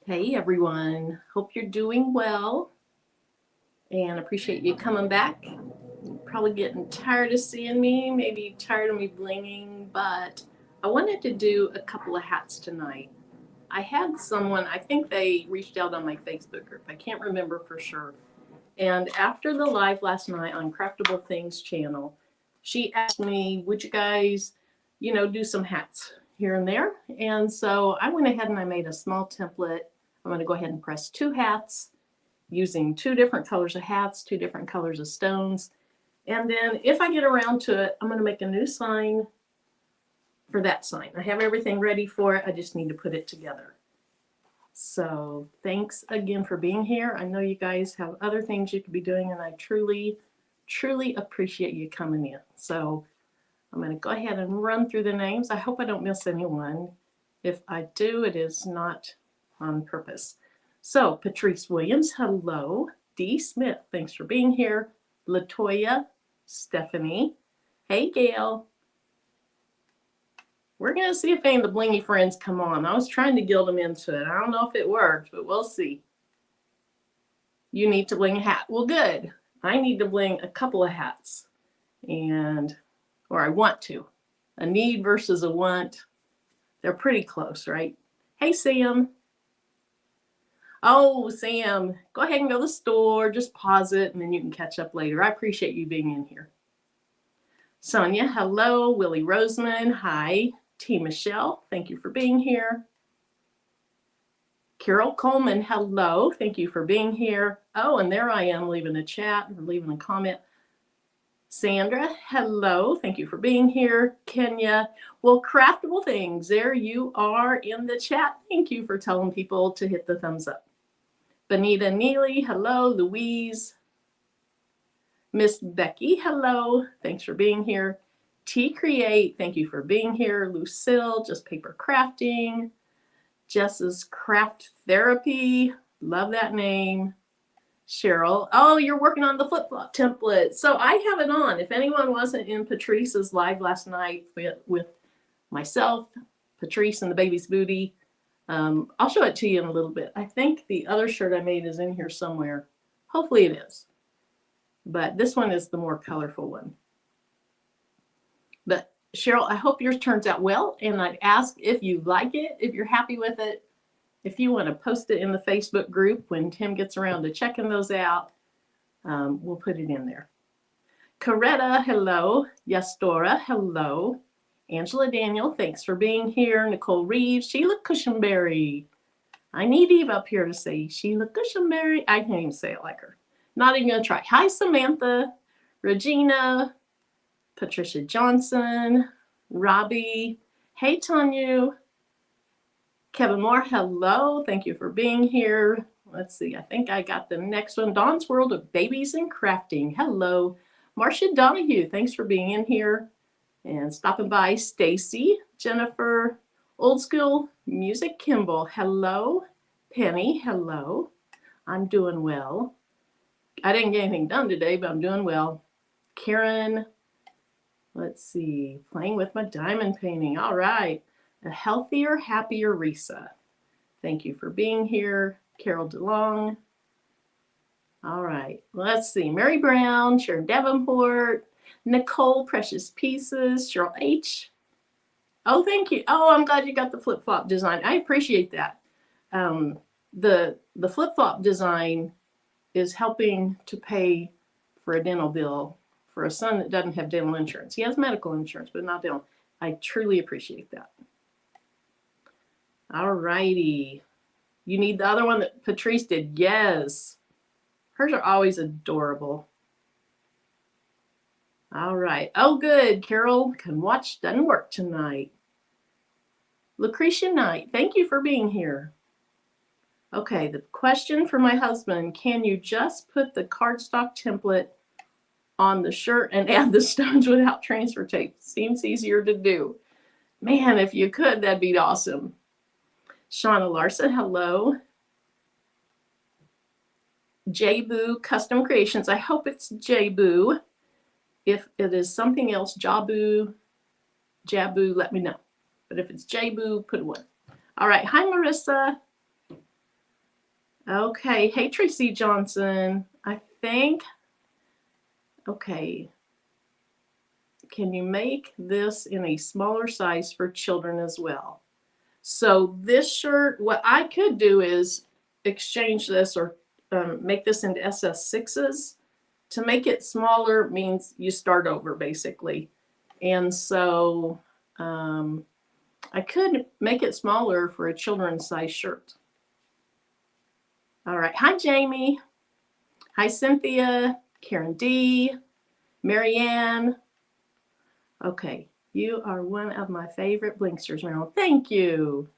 Hey everyone, hope you're doing well and appreciate you coming back. Probably getting tired of seeing me, maybe tired of me blinging, but I wanted to do a couple of hats tonight. I had someone, I think they reached out on my Facebook group, I can't remember for sure. And after the live last night on Craftable Things channel, she asked me, would you guys, do some hats here and there? And so I went ahead and I made a small template. I'm going to go ahead and press two hats using two different colors of hats, two different colors of stones. And then if I get around to it, I'm going to make a new sign for that sign. I have everything ready for it. I just need to put it together. So thanks again for being here. I know you guys have other things you could be doing, and I truly, truly appreciate you coming in. So I'm going to go ahead and run through the names. I hope I don't miss anyone. If I do, it is not on purpose. So Patrice Williams, hello. Dee Smith, thanks for being here. Latoya, Stephanie. Hey, Gail. We're going to see if any of the blingy friends come on. I was trying to guild them into it. I don't know if it worked, but we'll see. You need to bling a hat. Well, good. I need to bling a couple of hats. Or I want to. A need versus a want. They're pretty close, right? Hey, Sam. Oh, Sam, go ahead and go to the store. Just pause it, and then you can catch up later. I appreciate you being in here. Sonia, hello. Willie Roseman, hi. T. Michelle, thank you for being here. Carol Coleman, hello. Thank you for being here. Oh, and there I am leaving a chat or leaving a comment. Sandra, hello. Thank you for being here. Kenya, well, Craftable Things, there you are in the chat. Thank you for telling people to hit the thumbs up. Benita Neely, hello. Louise. Miss Becky, hello. Thanks for being here. T Create, thank you for being here. Lucille, Just Paper Crafting. Jess's Craft Therapy, love that name. Cheryl, oh, you're working on the flip-flop template. So I have it on. If anyone wasn't in Patrice's live last night with myself, Patrice and the baby's booty, I'll show it to you in a little bit. I think the other shirt I made is in here somewhere. Hopefully it is. But this one is the more colorful one. But Cheryl, I hope yours turns out well. And I'd ask if you like it, if you're happy with it, if you want to post it in the Facebook group when Tim gets around to checking those out, we'll put it in there. Coretta, hello. Yastora, hello. Angela Daniel, thanks for being here. Nicole Reeves, Sheila Cushionberry. I need Eve up here to say Sheila Cushionberry. I can't even say it like her. Not even going to try. Hi, Samantha. Regina. Patricia Johnson. Robbie. Hey, Tanya. Kevin Moore, hello. Thank you for being here. Let's see. I think I got the next one. Dawn's World of Babies and Crafting. Hello. Marcia Donahue, thanks for being in here and stopping by. Stacy, Jennifer, Old School Music Kimball, hello. Penny, hello. I'm doing well. I didn't get anything done today, but I'm doing well. Karen, let's see. Playing with my diamond painting. All right. A Healthier, Happier Risa. Thank you for being here. Carol DeLong. All right, let's see. Mary Brown, Sharon Davenport, Nicole Precious Pieces, Cheryl H. Oh, thank you. Oh, I'm glad you got the flip-flop design. I appreciate that. The flip-flop design is helping to pay for a dental bill for a son that doesn't have dental insurance. He has medical insurance, but not dental. I truly appreciate that. All righty. You need the other one that Patrice did? Yes. Hers are always adorable. All right. Oh, good. Carol can watch Doesn't Work tonight. Lucretia Knight, thank you for being here. Okay, the question for my husband, can you just put the cardstock template on the shirt and add the stones without transfer tape? Seems easier to do. Man, if you could, that'd be awesome. Shauna Larson, hello. Jabu Custom Creations. I hope it's Jabu. If it is something else, Jabu, let me know. But if it's Jabu, put a 1. All right. Hi, Marissa. Okay. Hey, Tracy Johnson. I think, okay. Can you make this in a smaller size for children as well? So this shirt, what I could do is exchange this or make this into SS6s. To make it smaller means you start over basically. And so I could make it smaller for a children's size shirt. All right. Hi, Jamie. Hi, Cynthia, Karen D, Marianne. Okay. You are one of my favorite Blinksters, Marilyn. Thank you.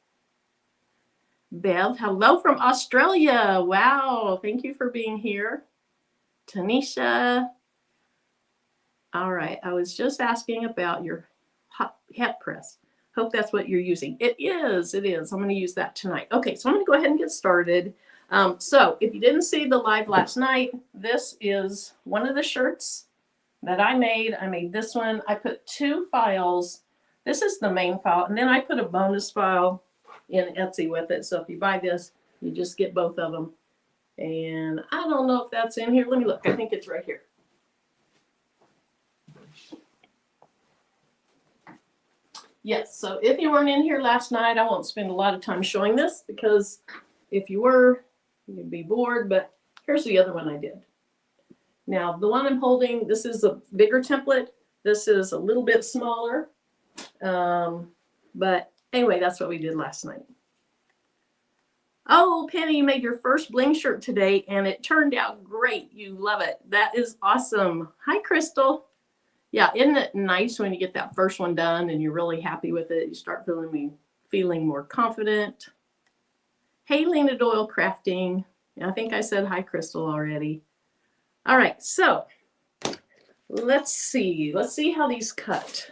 Bev, hello from Australia. Wow. Thank you for being here. Tanisha. All right. I was just asking about your hat press. Hope that's what you're using. It is. It is. I'm going to use that tonight. Okay. So I'm going to go ahead and get started. So if you didn't see the live last night, this is one of the shirts that I made. I made this one. I put 2 files. This is the main file. And then I put a bonus file in Etsy with it. So if you buy this, you just get both of them. And I don't know if that's in here. Let me look. I think it's right here. Yes, so if you weren't in here last night, I won't spend a lot of time showing this because if you were, you'd be bored. But here's the other one I did. Now, the one I'm holding, this is a bigger template. This is a little bit smaller. But anyway, that's what we did last night. Oh, Penny, you made your first bling shirt today, and it turned out great. You love it. That is awesome. Hi, Crystal. Yeah, isn't it nice when you get that first one done and you're really happy with it? You start feeling more confident. Hey, Lena Doyle Crafting. I think I said hi, Crystal, already. All right, so let's see. Let's see how these cut.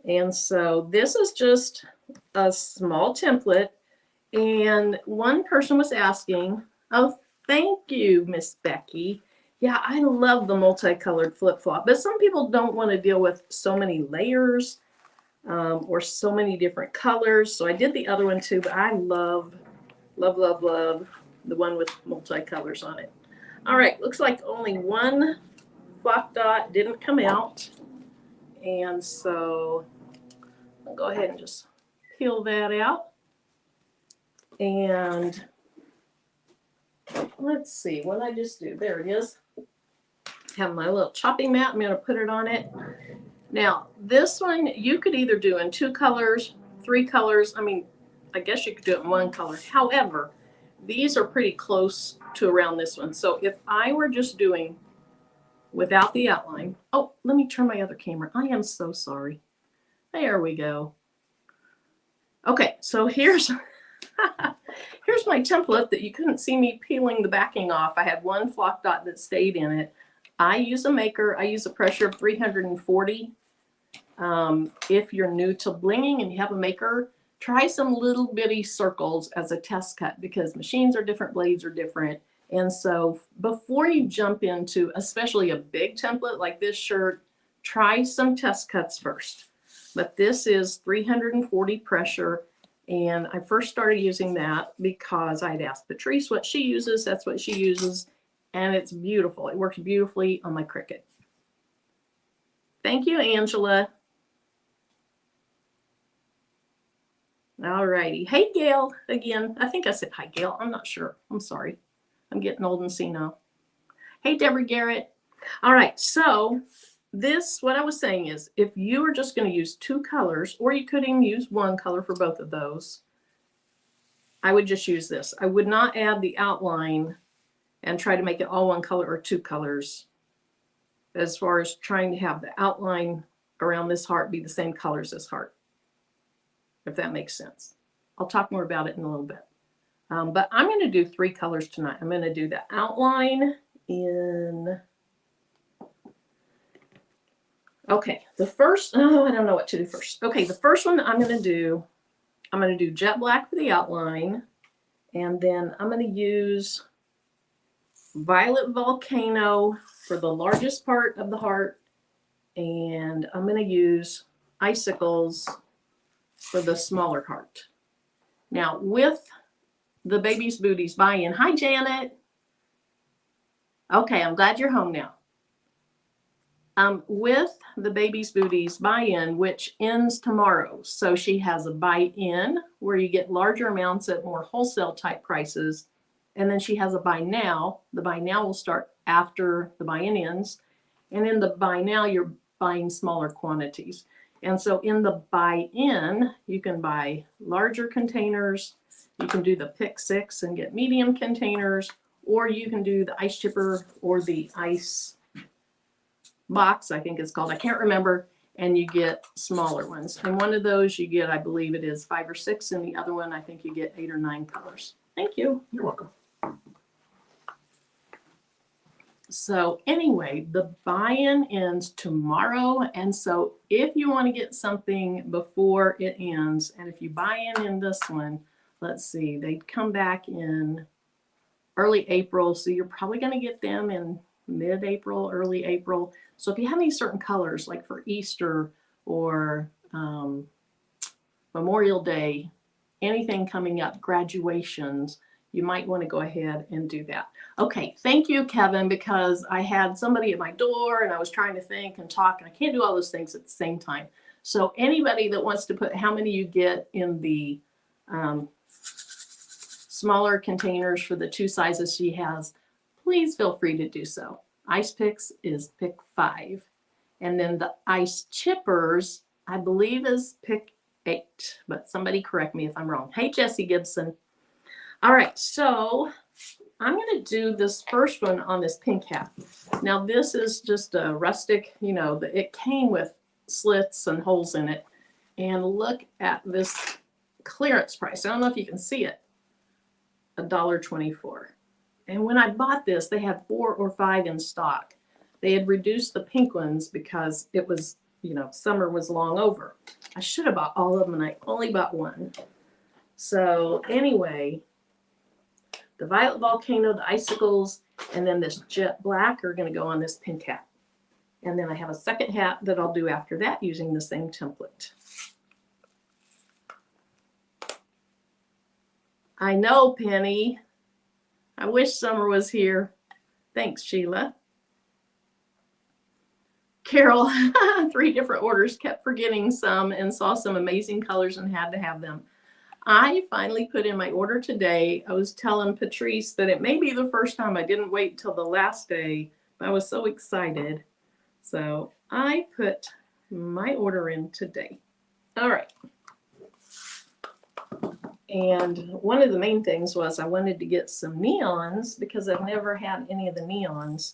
And so this is just a small template. And one person was asking, oh, thank you, Miss Becky. Yeah, I love the multicolored flip-flop, but some people don't want to deal with so many layers or so many different colors. So I did the other one too, but I love the one with multicolors on it. All right, looks like only one flock dot didn't come out. And so I'll go ahead and just peel that out. And let's see what I just do. There it is. Have my little chopping mat. I'm going to put it on it. Now, this one you could either do in 2 colors, 3 colors. I mean, I guess you could do it in 1 color. However, these are pretty close to around this one. So if I were just doing without the outline. Oh, let me turn my other camera. I am so sorry. There we go. Okay, so here's here's my template that you couldn't see me peeling the backing off. I had 1 flock dot that stayed in it. I use a maker. I use a pressure of 340. If you're new to blinging and you have a maker, try some little bitty circles as a test cut because machines are different, blades are different. And so before you jump into especially a big template like this shirt, try some test cuts first. But this is 340 pressure. And I first started using that because I'd asked Patrice what she uses. That's what she uses. And it's beautiful. It works beautifully on my Cricut. Thank you, Angela. All righty. Hey, Gail, again. I think I said hi, Gail. I'm not sure. I'm sorry. I'm getting old and senile. Hey, Deborah Garrett. All right. So this, what I was saying is, if you are just going to use 2 colors, or you could even use 1 color for both of those, I would just use this. I would not add the outline and try to make it all 1 color or 2 colors as far as trying to have the outline around this heart be the same color as this heart, if that makes sense. I'll talk more about it in a little bit. But I'm going to do 3 colors tonight. I'm going to do the outline in... Okay, the first, oh, I don't know what to do first. Okay, the first one that I'm going to do jet black for the outline. And then I'm going to use Violet Volcano for the largest part of the heart. And I'm going to use Icicles for the smaller heart. Now with the Baby's Booties buy-in. Hi, Janet. Okay, I'm glad you're home now. With the Baby's Booties buy-in, which ends tomorrow. So she has a buy-in where you get larger amounts at more wholesale type prices. And then she has a buy now. The buy now will start after the buy-in ends. And in the buy now, you're buying smaller quantities. And so in the buy-in, you can buy larger containers. You can do the pick 6 and get medium containers, or you can do the ice chipper or the ice box, I think it's called. I can't remember. And you get smaller ones. And one of those you get, I believe it is 5 or 6, and the other one I think you get 8 or 9 colors. Thank you. You're welcome. So anyway, the buy-in ends tomorrow. And so if you want to get something before it ends, and if you buy in this one, let's see, they come back in early April. So you're probably going to get them in mid-April, early April. So if you have any certain colors, like for Easter or Memorial Day, anything coming up, graduations, you might want to go ahead and do that. Okay, thank you, Kevin, because I had somebody at my door and I was trying to think and talk, and I can't do all those things at the same time. So anybody that wants to put how many you get in the smaller containers for the 2 sizes she has, please feel free to do so. Ice picks is pick 5. And then the ice chippers, I believe, is pick 8. But somebody correct me if I'm wrong. Hey, Jesse Gibson. All right, so I'm going to do this first one on this pink hat. Now, this is just a rustic, you know, it came with slits and holes in it. And look at this clearance price. I don't know if you can see it. $1.24. And when I bought this, they had 4 or 5 in stock. They had reduced the pink ones because it was, you know, summer was long over. I should have bought all of them, and I only bought one. So anyway, the Violet Volcano, the icicles, and then this jet black are going to go on this pink hat. And then I have a second hat that I'll do after that using the same template. I know, Penny. I wish summer was here. Thanks, Sheila. Carol, 3 different orders, kept forgetting some and saw some amazing colors and had to have them. I finally put in my order today. I was telling Patrice that it may be the first time I didn't wait till the last day, but I was so excited. So I put my order in today. All right. And one of the main things was I wanted to get some neons because I've never had any of the neons.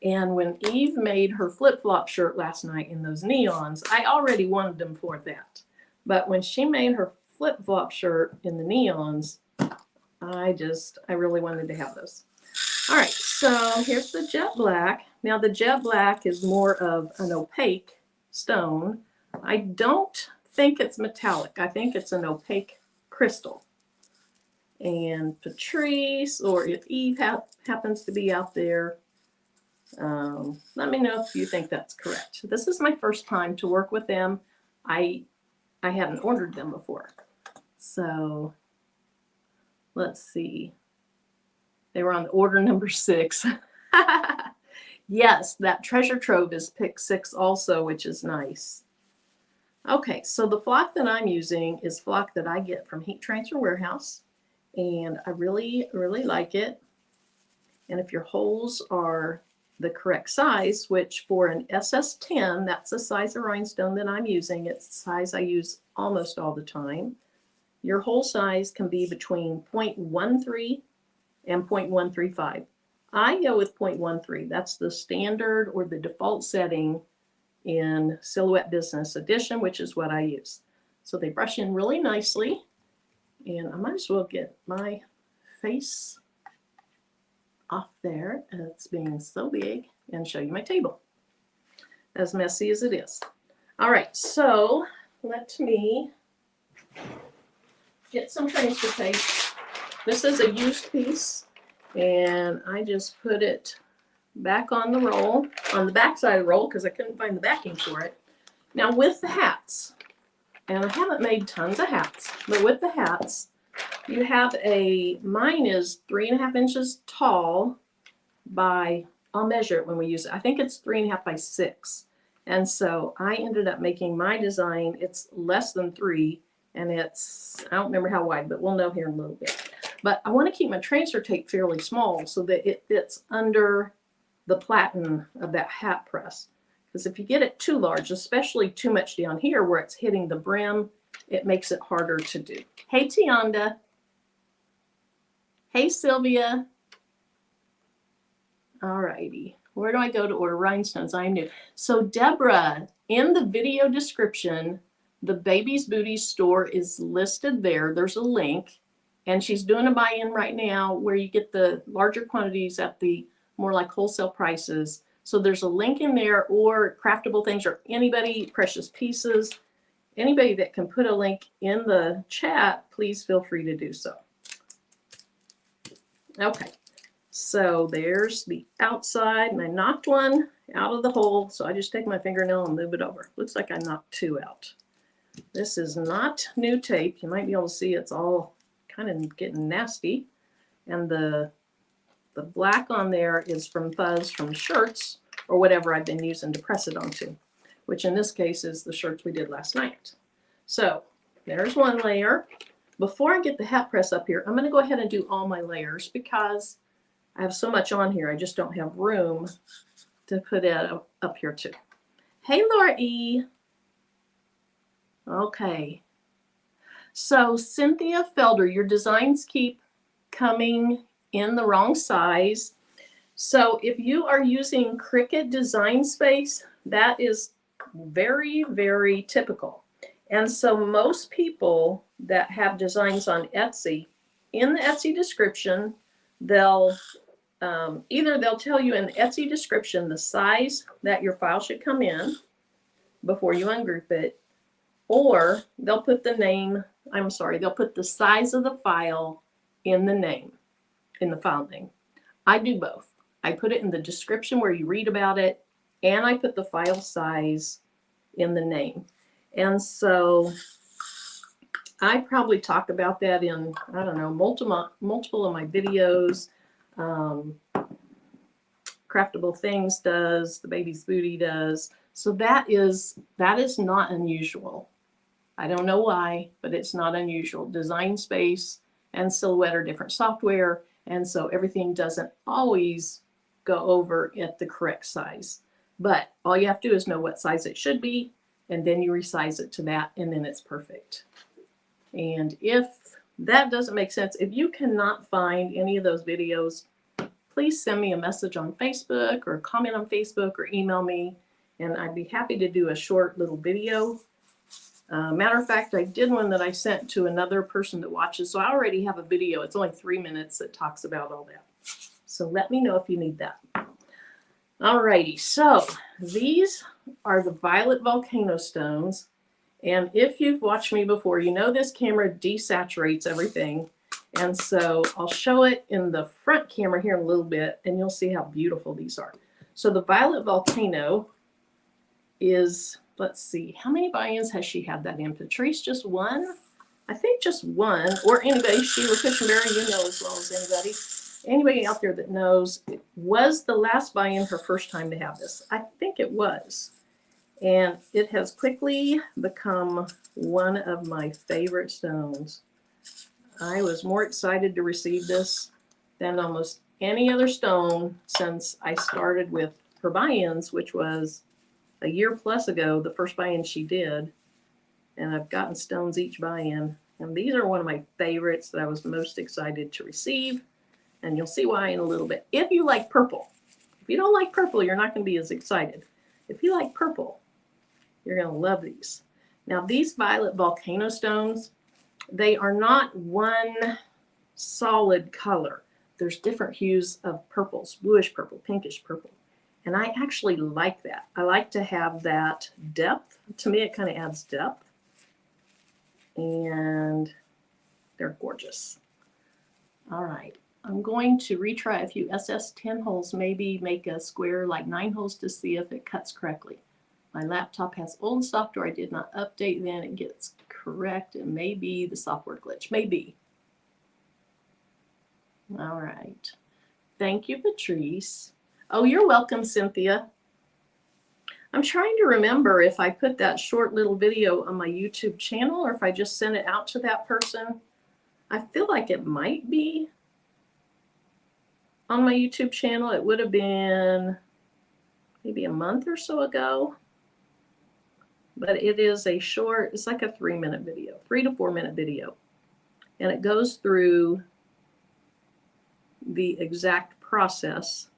And when Eve made her flip-flop shirt last night in those neons, I already wanted them for that. But when she made her flip-flop shirt in the neons, I really wanted to have those. All right, so here's the jet black. Now the jet black is more of an opaque stone. I don't think it's metallic. I think it's an opaque crystal. And Patrice, or if Eve happens to be out there, let me know if you think that's correct. This is my first time to work with them. I hadn't ordered them before. So let's see. They were on order number 6. Yes, that treasure trove is pick 6 also, which is nice. Okay, so the flock that I'm using is flock that I get from Heat Transfer Warehouse, and I really, really like it. And if your holes are the correct size, which for an SS10, that's the size of rhinestone that I'm using. It's the size I use almost all the time. Your hole size can be between 0.13 and 0.135. I go with 0.13. That's the standard or the default setting in Silhouette Business Edition, which is what I use. So they brush in really nicely. And I might as well get my face off there. It's being so big, and show you my table. As messy as it is. All right, so let me get some transfer tape. This is a used piece, and I just put it back on the roll, on the back side of the roll, because I couldn't find the backing for it. Now with the hats, and I haven't made tons of hats, but with the hats, You have mine is 3.5 inches tall by, I'll measure it when we use it. I think it's 3.5 by 6. And so I ended up making my design, it's less than 3, and it's, I don't remember how wide, but we'll know here in a little bit. But I want to keep my transfer tape fairly small so that it fits under the platen of that hat press. Because if you get it too large, especially too much down here where it's hitting the brim, it makes it harder to do. Hey, Tionda. Hey, Sylvia. All righty. Where do I go to order rhinestones? I knew. So Deborah, in the video description, the Baby's Booties store is listed there. There's a link. And she's doing a buy-in right now where you get the larger quantities at the more like wholesale prices. So there's a link in there, or Craftable Things, or anybody, Precious Pieces, anybody that can put a link in the chat, please feel free to do so. Okay, so there's the outside, and I knocked one out of the hole. So I just take my fingernail and move it over. Looks like I knocked 2 out. This is not new tape. You might be able to see it's all kind of getting nasty. And the black on there is from fuzz from shirts or whatever I've been using to press it onto, which in this case is the shirts we did last night. So there's one layer. Before I get the hat press up here, I'm going to go ahead and do all my layers because I have so much on here. I just don't have room to put it up here too. Hey, Laura E. Okay. So Cynthia Felder, your designs keep coming in the wrong size. So if you are using Cricut Design Space, that is very, very typical. And so most people that have designs on Etsy, in the Etsy description, they'll either they'll tell you in the Etsy description the size that your file should come in before you ungroup it, or they'll put the name, they'll put the size of the file in the name, in the file name. I do both. I put it in the description where you read about it, and I put the file size in the name. And so I probably talk about that in, I don't know, multiple of my videos. Craftable Things does, the Baby's Booty does. So that is not unusual. I don't know why, but it's not unusual. Design Space and Silhouette are different software, and so everything doesn't always go over at the correct size. But all you have to do is know what size it should be, and then you resize it to that, and then it's perfect. And if that doesn't make sense, if you cannot find any of those videos, please send me a message on Facebook or comment on Facebook or email me, and I'd be happy to do a short little video. Matter of fact, I did one that I sent to another person that watches, so I already have a video. It's only 3 minutes that talks about all that. So let me know if you need that. Alrighty, so these are the violet volcano stones. And if you've watched me before, you know this camera desaturates everything. And so I'll show it in the front camera here in a little bit, and you'll see how beautiful these are. So the violet volcano is, let's see, how many buy-ins has she had that in? Patrice, just one? I think just one, or anybody, Sheila Cushenberry, you know as well as anybody. Anybody out there that knows, was the last buy-in her first time to have this? I think it was. And it has quickly become one of my favorite stones. I was more excited to receive this than almost any other stone since I started with her buy-ins, which was a year plus ago, the first buy-in she did. And I've gotten stones each buy-in. And these are one of my favorites that I was most excited to receive. And you'll see why in a little bit. If you like purple. If you don't like purple, you're not going to be as excited. If you like purple, you're going to love these. Now, these violet volcano stones, they are not one solid color. There's different hues of purples, bluish purple, pinkish purple. And I actually like that. I like to have that depth. To me, it kind of adds depth. And they're gorgeous. All right. I'm going to retry a few SS10 holes, maybe make a square like 9 holes to see if it cuts correctly. My laptop has old software I did not update, then it gets correct. It may be the software glitch, maybe. All right. Thank you, Patrice. Oh, you're welcome, Cynthia. I'm trying to remember if I put that short little video on my YouTube channel or if I just sent it out to that person. I feel like it might be on my YouTube channel. It would have been maybe a month or so ago. But it is a short, it's like a 3-minute video, 3 to 4 minute video. And it goes through the exact process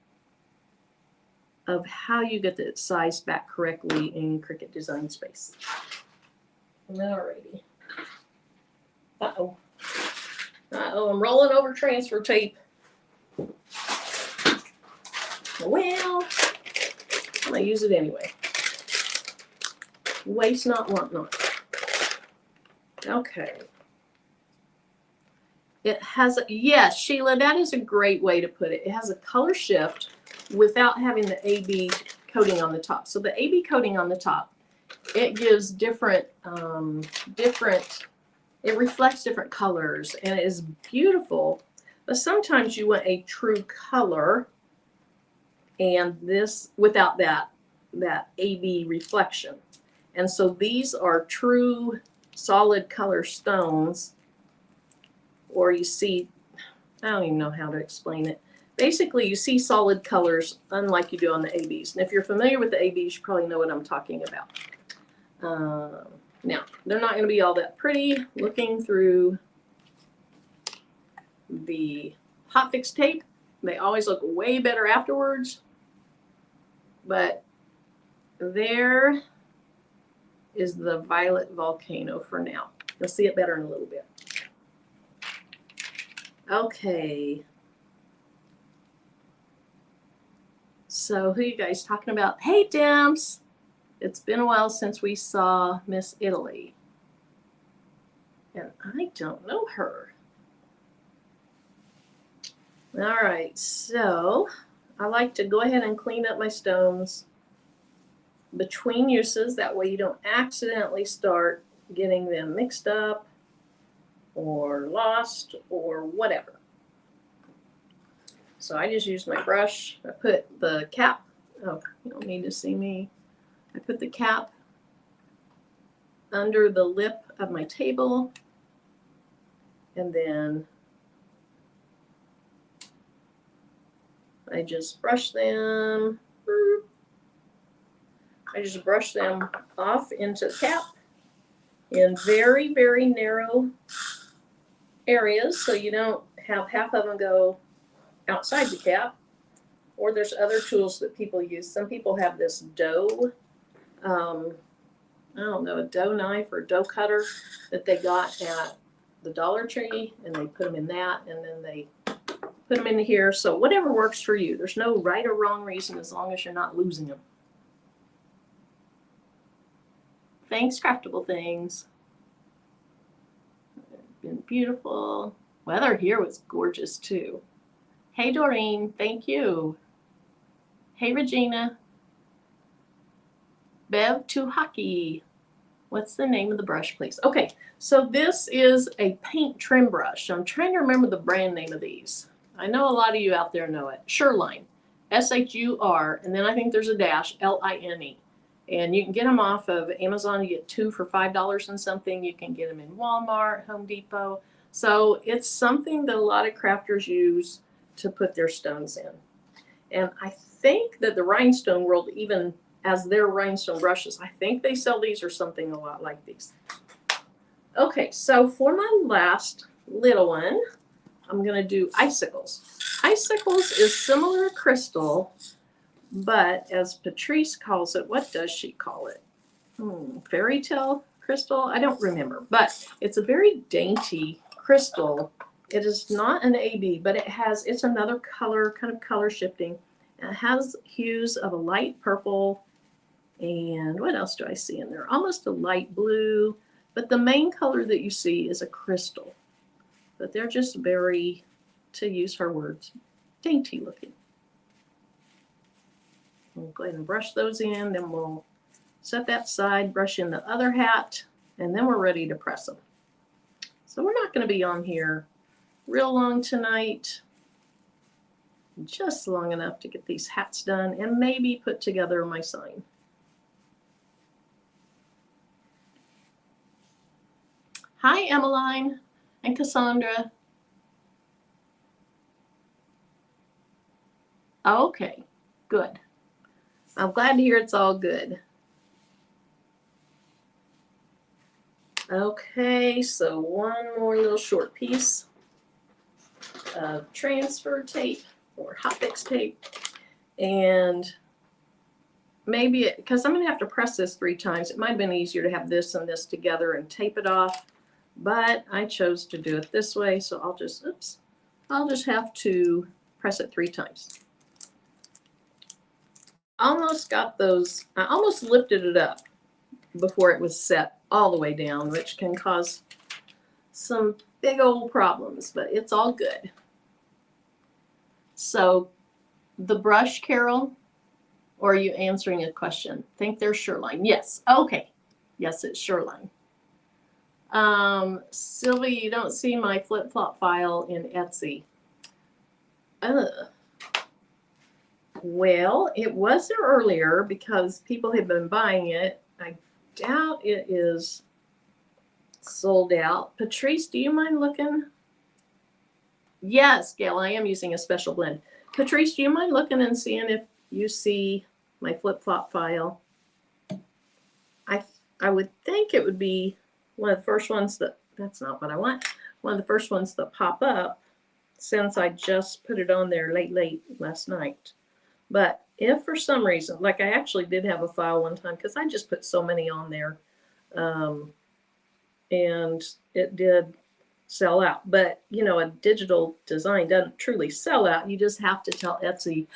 of how you get it sized back correctly in Cricut Design Space. Alrighty. Uh-oh. Uh-oh, I'm rolling over transfer tape. Well, I'm going to use it anyway. Waste not, want not. Okay. It has, yes, Sheila, that is a great way to put it. It has a color shift without having the AB coating on the top. So the AB coating on the top, it gives different, it reflects different colors and it is beautiful. But sometimes you want a true color and this without that AB reflection. And so these are true solid color stones, or you see, I don't even know how to explain it. Basically, you see solid colors unlike you do on the ABs. And if you're familiar with the ABs, you probably know what I'm talking about. Now, they're not going to be all that pretty looking through the hot fix tape. They always look way better afterwards. But there is the violet volcano for now. You'll see it better in a little bit. Okay. So who are you guys talking about? Hey, Dimps. It's been a while since we saw Miss Italy. And I don't know her. All right, so I like to go ahead and clean up my stones between uses. That way you don't accidentally start getting them mixed up or lost or whatever. So I just use my brush. I put the cap, oh, you don't need to see me. I put the cap under the lip of my table, and then I just brush them. I just brush them off into the cap in very, very narrow areas so you don't have half of them go outside the cap. Or there's other tools that people use. Some people have this dough, I don't know, a dough knife or dough cutter that they got at the Dollar Tree, and they put them in that, and then they put them in here. So whatever works for you. There's no right or wrong reason as long as you're not losing them. Thanks, Craftable Things. Been beautiful. Weather here was gorgeous too. Hey, Doreen, thank you. Hey, Regina. Bev to Hockey. What's the name of the brush, please? Okay, so this is a paint trim brush. I'm trying to remember the brand name of these. I know a lot of you out there know it. Shurline, S-H-U-R, and then I think there's a dash, L-I-N-E. And you can get them off of Amazon. You get 2 for $5 and something. You can get them in Walmart, Home Depot. So it's something that a lot of crafters use to put their stones in. And I think that the Rhinestone world, even as their rhinestone brushes, I think they sell these or something a lot like these. Okay, so for my last little one, I'm going to do icicles. Icicles is similar to crystal, but as Patrice calls it, what does she call it? Fairy tale crystal? I don't remember, but it's a very dainty crystal. It is not an AB, but it's another color, kind of color shifting. And it has hues of a light purple, and what else do I see in there? Almost a light blue, but the main color that you see is a crystal. But they're just very, to use her words, dainty looking. We'll go ahead and brush those in, then we'll set that aside, brush in the other hat, and then we're ready to press them. So we're not going to be on here real long tonight. just long enough to get these hats done and maybe put together my sign. Hi, Emmeline and Cassandra. Okay, good. I'm glad to hear it's all good. Okay, so one more little short piece of transfer tape or hot fix tape. And maybe, because I'm going to have to press this 3 times, it might have been easier to have this and this together and tape it off. But I chose to do it this way, so I'll just have to press it 3 times. Almost got those, I almost lifted it up before it was set all the way down, which can cause some big old problems, but it's all good. So the brush, Carol, or are you answering a question? Think they're Shoreline. Yes. Okay. Yes, it's Shoreline. Sylvia, you don't see my flip-flop file in Etsy. Well, it was there earlier because people had been buying it. I doubt it is sold out. Patrice, do you mind looking? Yes, Gail, I am using a special blend. Patrice, do you mind looking and seeing if you see my flip-flop file? I would think it would be one of the first ones that's not what I want. One of the first ones that pop up since I just put it on there late last night. But if for some reason, like I actually did have a file one time because I just put so many on there, and it did sell out. But you know, a digital design doesn't truly sell out. You just have to tell Etsy,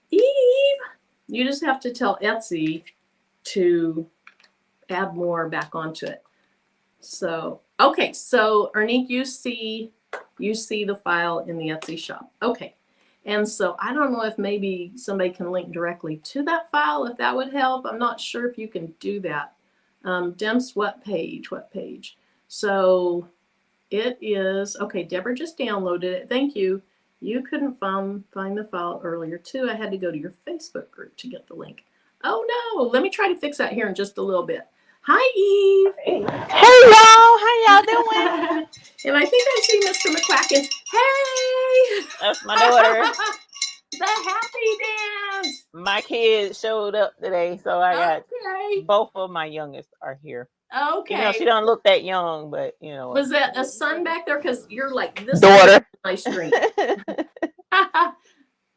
you just have to tell Etsy to add more back onto it. So okay, so Ernique, you see the file in the Etsy shop. Okay. And so I don't know if maybe somebody can link directly to that file, if that would help. I'm not sure if you can do that. Demps, what page? So it is, okay, Deborah just downloaded it. Thank you. You couldn't find the file earlier too. I had to go to your Facebook group to get the link. Oh no, let me try to fix that here in just a little bit. Hi, Eve. Hey, y'all. How y'all doing? And I think I see Mr. McQuacken. Hey! That's my daughter. The happy dance. My kids showed up today, so I got both of my youngest are here. Okay. You know, she don't look that young, but you know. Was that a son back there? Because you're like this daughter. My screen.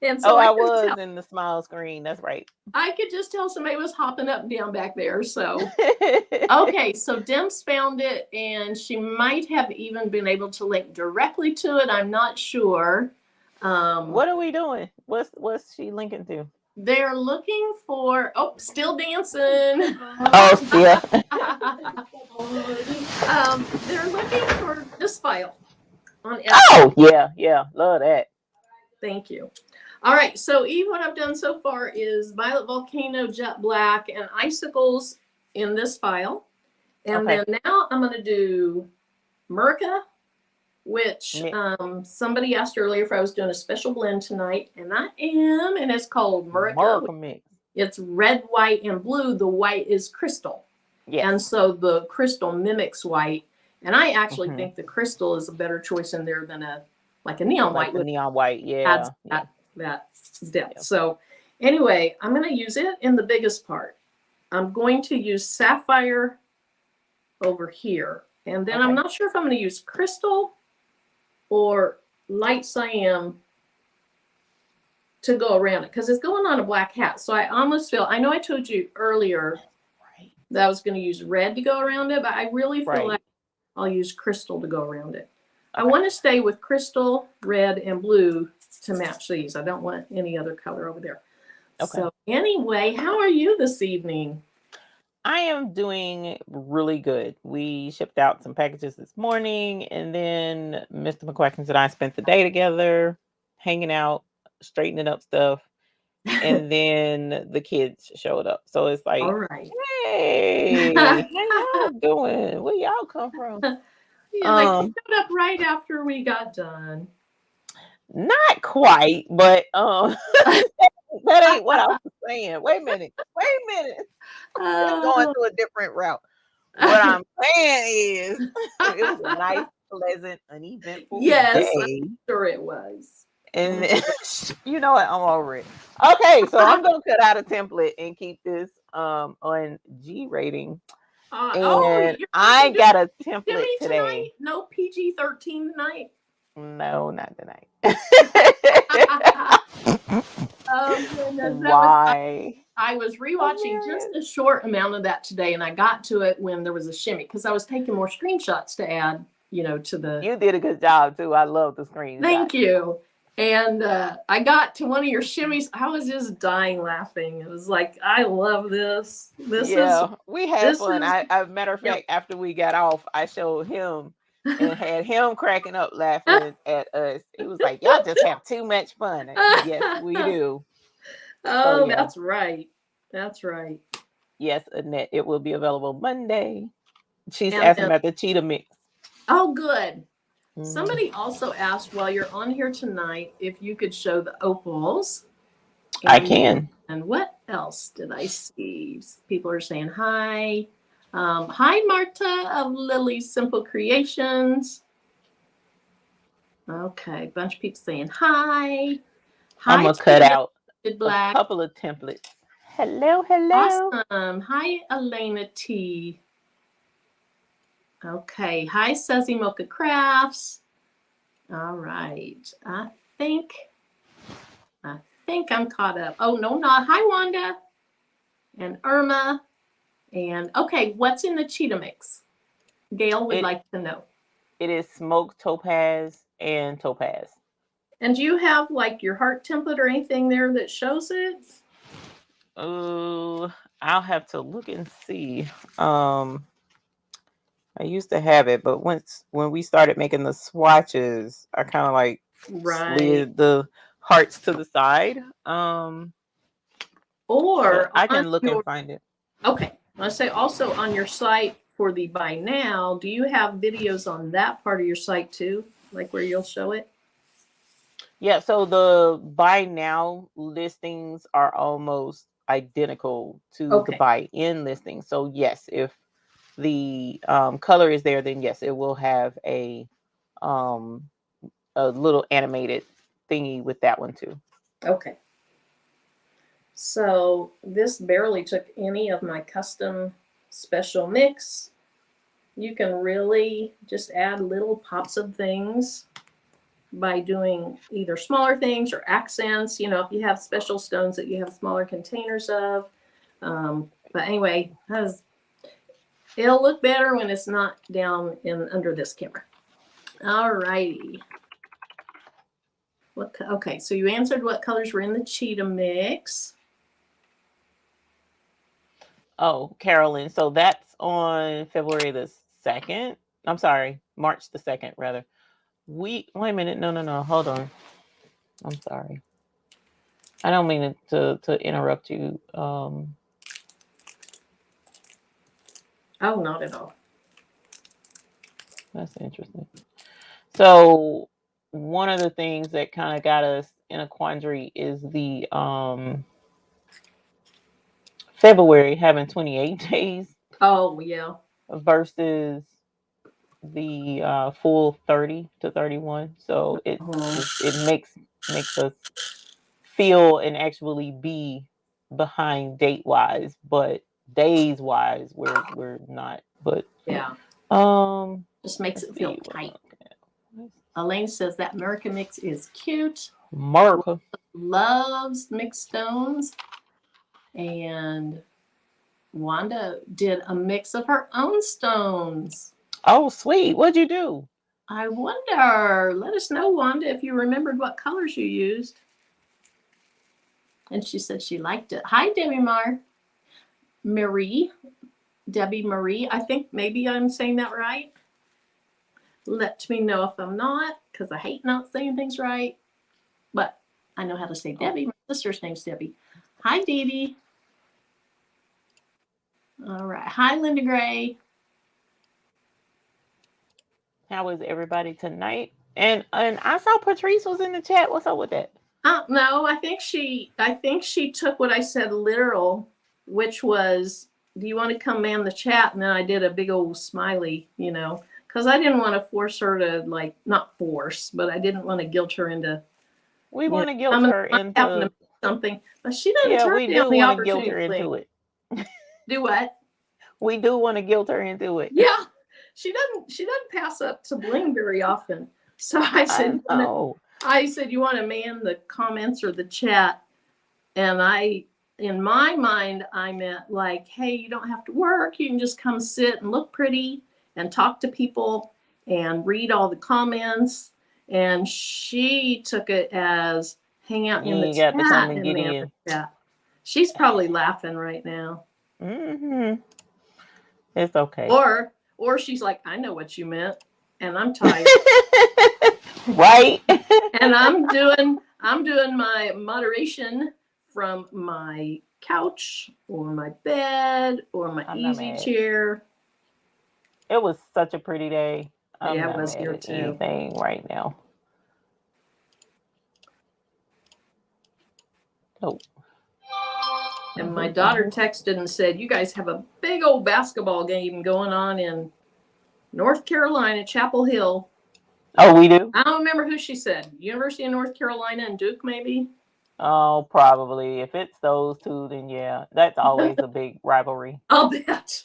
And so I was in the small screen. That's right. I could just tell somebody was hopping up and down back there. So okay, so Demps found it, and she might have even been able to link directly to it. I'm not sure. What are we doing? What's she linking to? They're looking for still dancing. Oh, yeah. They're looking for this file on Etsy. Oh, yeah, love that. Thank you. All right, so Eve, what I've done so far is Violet Volcano, Jet Black, and Icicles in this file. And then now I'm going to do Murica, which somebody asked earlier if I was doing a special blend tonight, and I am, and it's called Murica Mix. It's red, white, and blue. The white is crystal. Yes. And so the crystal mimics white. And I actually think the crystal is a better choice in there than a neon white. The neon white, yeah. Adds that depth. Yeah. So anyway, I'm going to use it in the biggest part. I'm going to use sapphire over here. And then I'm not sure if I'm going to use crystal or light cyan to go around it because it's going on a black hat. So I almost feel, I know I told you earlier that I was going to use red to go around it, but I really feel like I'll use crystal to go around it. I want to stay with crystal, red, and blue to match these. I don't want any other color over there. Okay. So anyway, how are you this evening? I am doing really good. We shipped out some packages this morning, and then Mr. McQuackins and I spent the day together, hanging out, straightening up stuff, and then the kids showed up. So it's like, all right, hey, how y'all doing? Where y'all come from? Yeah, they showed up right after we got done. Not quite, but that ain't what I was saying. Wait a minute. I'm going Oh. to a different route. What I'm saying is, it was a nice, pleasant, uneventful Yes, I'm day. sure it was. And you know what? I'm over it. Okay, so I'm gonna cut out a template and keep this on G rating. Oh, And you're not I gonna do got a Jimmy template today. tonight? No PG-13 tonight? No, not tonight. Oh goodness, Why? I was rewatching just Hilarious. a short amount of that today, and I got to it when there was a shimmy because I was taking more screenshots to add, to the. You did a good job too. I love the screenshot. Thank you. And I got to one of your shimmies. I was just dying laughing. It was like, I love this. Yeah, we had This fun. is, I matter of yep. fact, after we got off, I showed him and had him cracking up laughing at us. He was like, "Y'all just have too much fun." Yes, we do. So Oh, yeah, that's right. That's right. yes, Annette, it will be available Monday. She's And asking then, about the cheetah mix. oh, good. Mhm. Somebody also asked while you're on here tonight if you could show the opals. I And can. and what else did I see? People are saying hi. Hi, Marta of Lily's Simple Creations. Okay, a bunch of people saying hi. I'm Hi gonna to the cut out Gifted a Black. couple of templates. Hello, hello. Awesome. Hi, Elena T. Okay. Hi, Suzy Mocha Crafts. All right. think I think I'm caught up. Oh no, not. Hi, Wanda and Irma. And okay, what's in the cheetah mix? Gail would It like to know. it is smoked topaz and topaz. And do you have like your heart template or anything there that shows it? Oh, I'll have to look and see. Um, I used to have it, but when we started making the swatches, I kind of like Right. slid the hearts to the side. But Or I on can look and your find it. okay. Let's say also on your site for the buy now, do you have videos on that part of your site too? Like where you'll show it? Yeah, so the buy now listings are almost identical to the Okay. buy in listings. So yes, if the color is there, then yes, it will have um, a little animated thingy with that one too. Okay. So this barely took any of my custom special mix. You can really just add little pops of things by doing either smaller things or accents. If you have special stones that you have smaller containers of. But anyway, it'll look better when it's not down in under this camera. All righty. Okay, so you answered what colors were in the cheetah mix. Oh, Carolyn. So that's on February the 2nd. I'm sorry, March the 2nd, rather. Wait a minute. No. Hold on. I'm sorry. I don't mean to interrupt you. Oh, not at all. That's interesting. So one of the things that kind of got us in a quandary is the February having 28 days Oh, yeah. versus the full 30 to 31. So it makes us feel and actually be behind date wise, but days wise we're not. But Yeah. Just makes let's it feel see what tight. I'm Elaine says that American mix is cute. America. Loves mixed stones. And Wanda did a mix of her own stones. Oh sweet. What'd you do? I wonder. Let us know, Wanda, if you remembered what colors you used. And she said she liked it. Hi, Marie. Debbie Marie. I think maybe I'm saying that right. Let me know if I'm not, because I hate not saying things right. But I know how to say Debbie. My sister's name's Debbie. Hi, Dee. All right. Hi, Linda Gray. How is everybody tonight? And I saw Patrice was in the chat. What's up with that? No, I think she took what I said literal, which was, do you want to come man the chat? And then I did a big old smiley, because I didn't want to force her to, like, not force, but I didn't want to guilt her into, We want to guilt having her to into something. But she doesn't yeah, turn we down do the want to guilt opportunity. her into it. Do what? We do want to guilt her into it. Yeah, she doesn't pass up to Bling very often. So I said, you want to man the comments or the chat? And in my mind, I meant like, hey, you don't have to work. You can just come sit and look pretty and talk to people and read all the comments. And she took it as hang out in the chat and man the chat. She's probably laughing right now. Mm-hmm. It's okay. Or she's like, I know what you meant, and I'm tired. Right. And I'm doing my moderation from my couch or my bed or my easy chair. It was such a pretty day. I'm not mad at anything right now. Oh. And my daughter texted and said, you guys have a big old basketball game going on in North Carolina, Chapel Hill. Oh, we do? I don't remember who she said. University of North Carolina and Duke, maybe? Oh, probably. If it's those two, then yeah. That's always a big rivalry. I'll bet.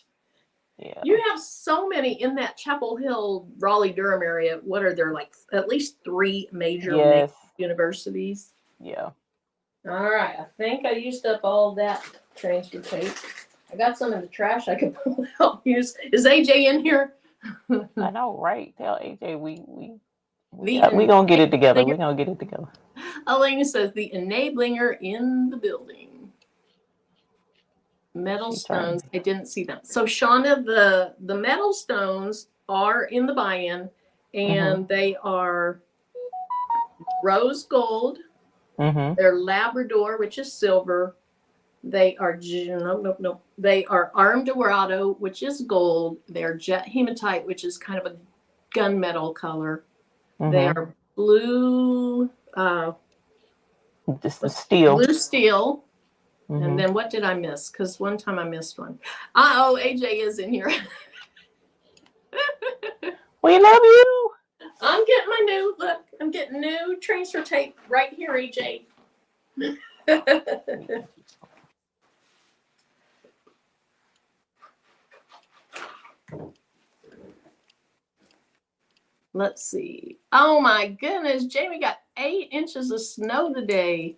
Yeah. You have so many in that Chapel Hill, Raleigh-Durham area. What are there, like at least 3 major universities? Yeah. All right. I think I used up all that transfer tape. I got some in the trash I could pull out. Is AJ in here? I know, right? Tell AJ we gonna get it together. We're gonna get it together. Elena says the enablinger in the building. Metal stones. I didn't see them. So Shauna, the metal stones are in the buy-in, and they are rose gold. They're Labrador, which is silver. They are They are armed dorado, which is gold. They're jet hematite, which is kind of a gunmetal color. They are blue. Just steel. Blue steel. And then what did I miss? Because one time I missed one. Oh, AJ is in here. We love you. I'm getting new transfer tape right here, AJ. Let's see. Oh my goodness, Jamie got 8 inches of snow today.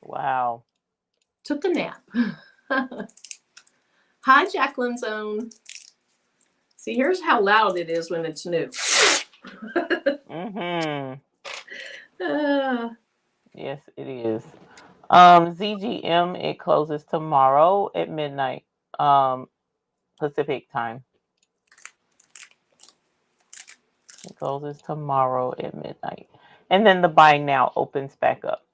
Wow. Took a nap. Hi, Jacqueline's Own. See, here's how loud it is when it's new. Yes, it is. ZGM, it closes tomorrow at midnight, Pacific time. It closes tomorrow at midnight. And then the buy now opens back up.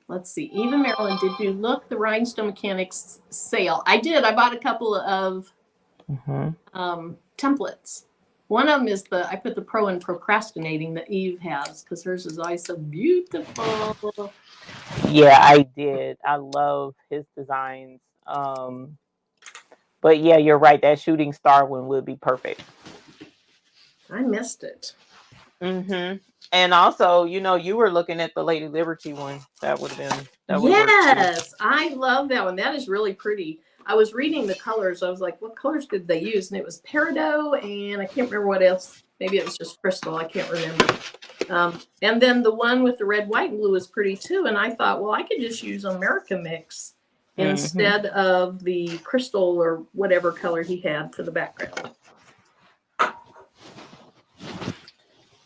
Let's see. Eva Marilyn, did you look the Rhinestone Mechanics sale? I did. I bought a couple of templates. One of them is I put the pro in procrastinating that Eve has, because hers is always so beautiful. Yeah, I did. I love his designs. But yeah, you're right. That shooting star one would be perfect. I missed it. And also, you were looking at the Lady Liberty one. That would have been. Yes, I love that one. That is really pretty. I was reading the colors. I was like, what colors did they use? And it was peridot, and I can't remember what else. Maybe it was just crystal. I can't remember. And then the one with the red, white, and blue is pretty too. And I thought, well, I could just use America Mix instead of the crystal or whatever color he had for the background.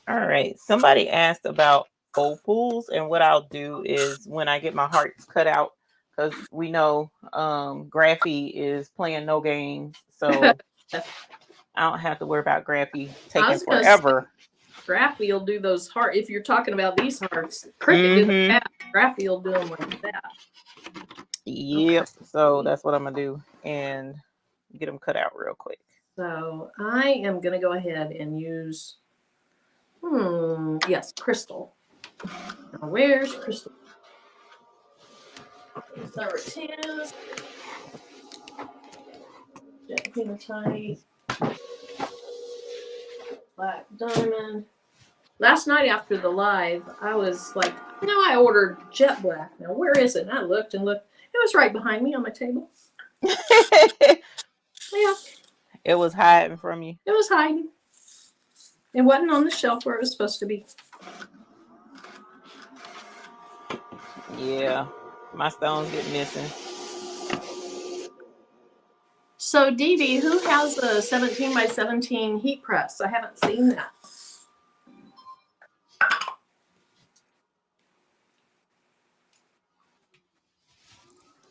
All right. Somebody asked about opals, and what I'll do is when I get my hearts cut out, because we know Graphy is playing no games, so I don't have to worry about Graphy taking forever. Graphy will do those hearts. If you're talking about these hearts, Cricket did that. Graphy will do them like that. Yep. Okay. So that's what I'm gonna do and get them cut out real quick. So I am going to go ahead and use, yes, crystal. Now, where's crystal? There it is. Jet hematite. Black diamond. Last night after the live, I was like, I ordered jet black. Now, where is it? And I looked and looked. It was right behind me on my table. Yeah. It was hiding from you. It was hiding. It wasn't on the shelf where it was supposed to be. Yeah. My stones get missing. So, Dee Dee, who has a 17 by 17 heat press? I haven't seen that.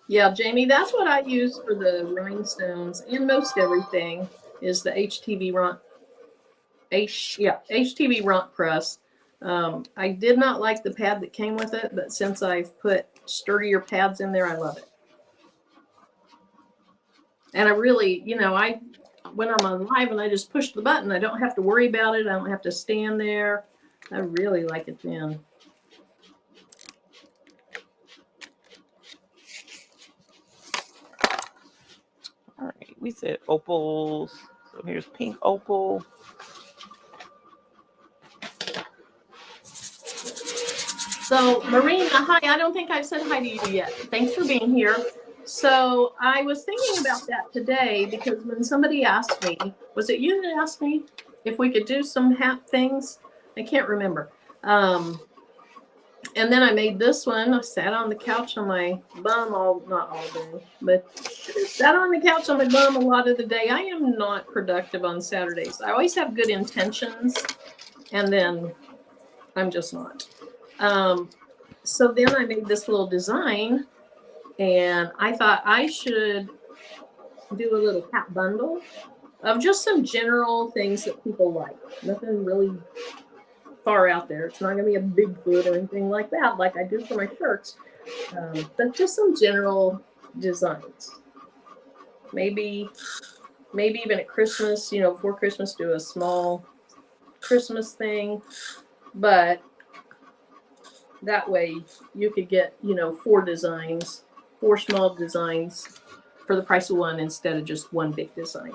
Yeah, Jamie, that's what I use for the rhinestones and most everything is the HTV runt press. I did not like the pad that came with it, but since I've put sturdier pads in there, I love it. And I really, when I'm on live and I just push the button, I don't have to worry about it. I don't have to stand there. I really like it then. All right, we said opals. So here's pink opal. So, Marina, hi. I don't think I've said hi to you yet. Thanks for being here. So, I was thinking about that today because when somebody asked me, was it you that asked me if we could do some hat things? I can't remember. And then I made this one. I sat on the couch on my bum not all day, but sat on the couch on my bum a lot of the day. I am not productive on Saturdays. I always have good intentions, and then I'm just not. So then I made this little design, and I thought I should do a little hat bundle of just some general things that people like. Nothing really far out there. It's not going to be a Bigfoot or anything like that, like I do for my shirts, but just some general designs. Maybe even at Christmas, before Christmas, do a small Christmas thing, but that way you could get, 4 small designs for the price of one instead of just one big design.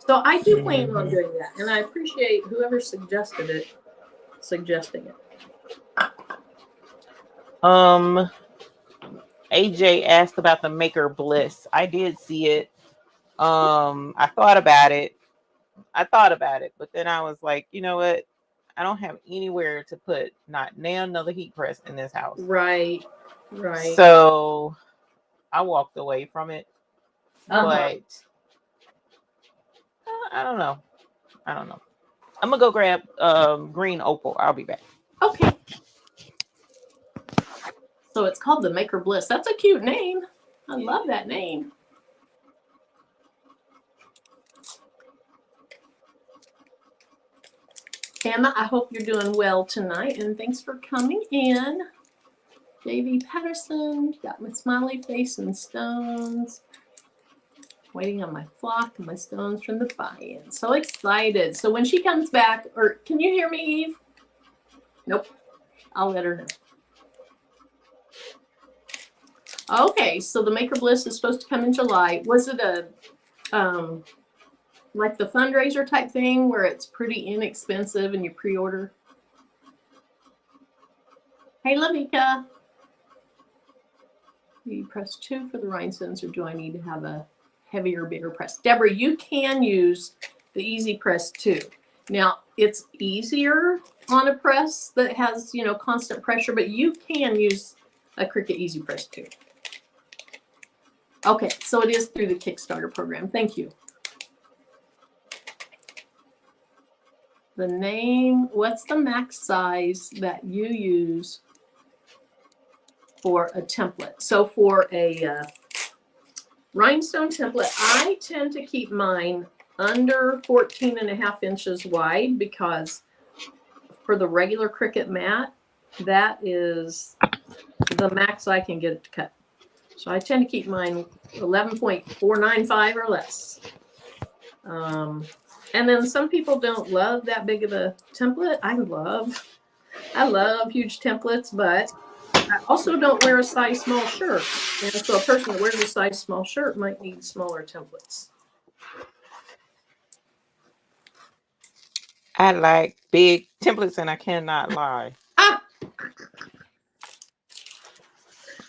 So I do plan on doing that, and I appreciate whoever suggesting it. AJ asked about the Maker Bliss. I did see it. I thought about it, but then I was like, you know what? I don't have anywhere to put not another heat press in this house. Right. So I walked away from it. But I don't know. I'm gonna go grab green opal. I'll be back. Okay. So it's called the Maker Bliss. That's a cute name. I love that name. Emma, I hope you're doing well tonight, and thanks for coming in. JV Patterson, got my smiley face and stones. Waiting on my flock and my stones from the buy-in. So excited. So when she comes back, or can you hear me, Eve? Nope. I'll let her know. Okay, so the Maker Bliss is supposed to come in July. Was it a like the fundraiser type thing where it's pretty inexpensive and you pre-order? Hey, Lavika. Do you press 2 for the rhinestones, or do I need to have a heavier, bigger press? Deborah, you can use the Easy Press 2. Now, it's easier on a press that has, constant pressure, but you can use a Cricut Easy Press 2. Okay, so it is through the Kickstarter program. Thank you. The name, what's the max size that you use for a template? So for a rhinestone template, I tend to keep mine under 14.5 inches wide, because for the regular Cricut mat, that is the max I can get it to cut. So I tend to keep mine 11.495 or less. And then some people don't love that big of a template. I love huge templates, but I also don't wear a size small shirt. And so a person that wears a size small shirt might need smaller templates. I like big templates, and I cannot lie. Ah!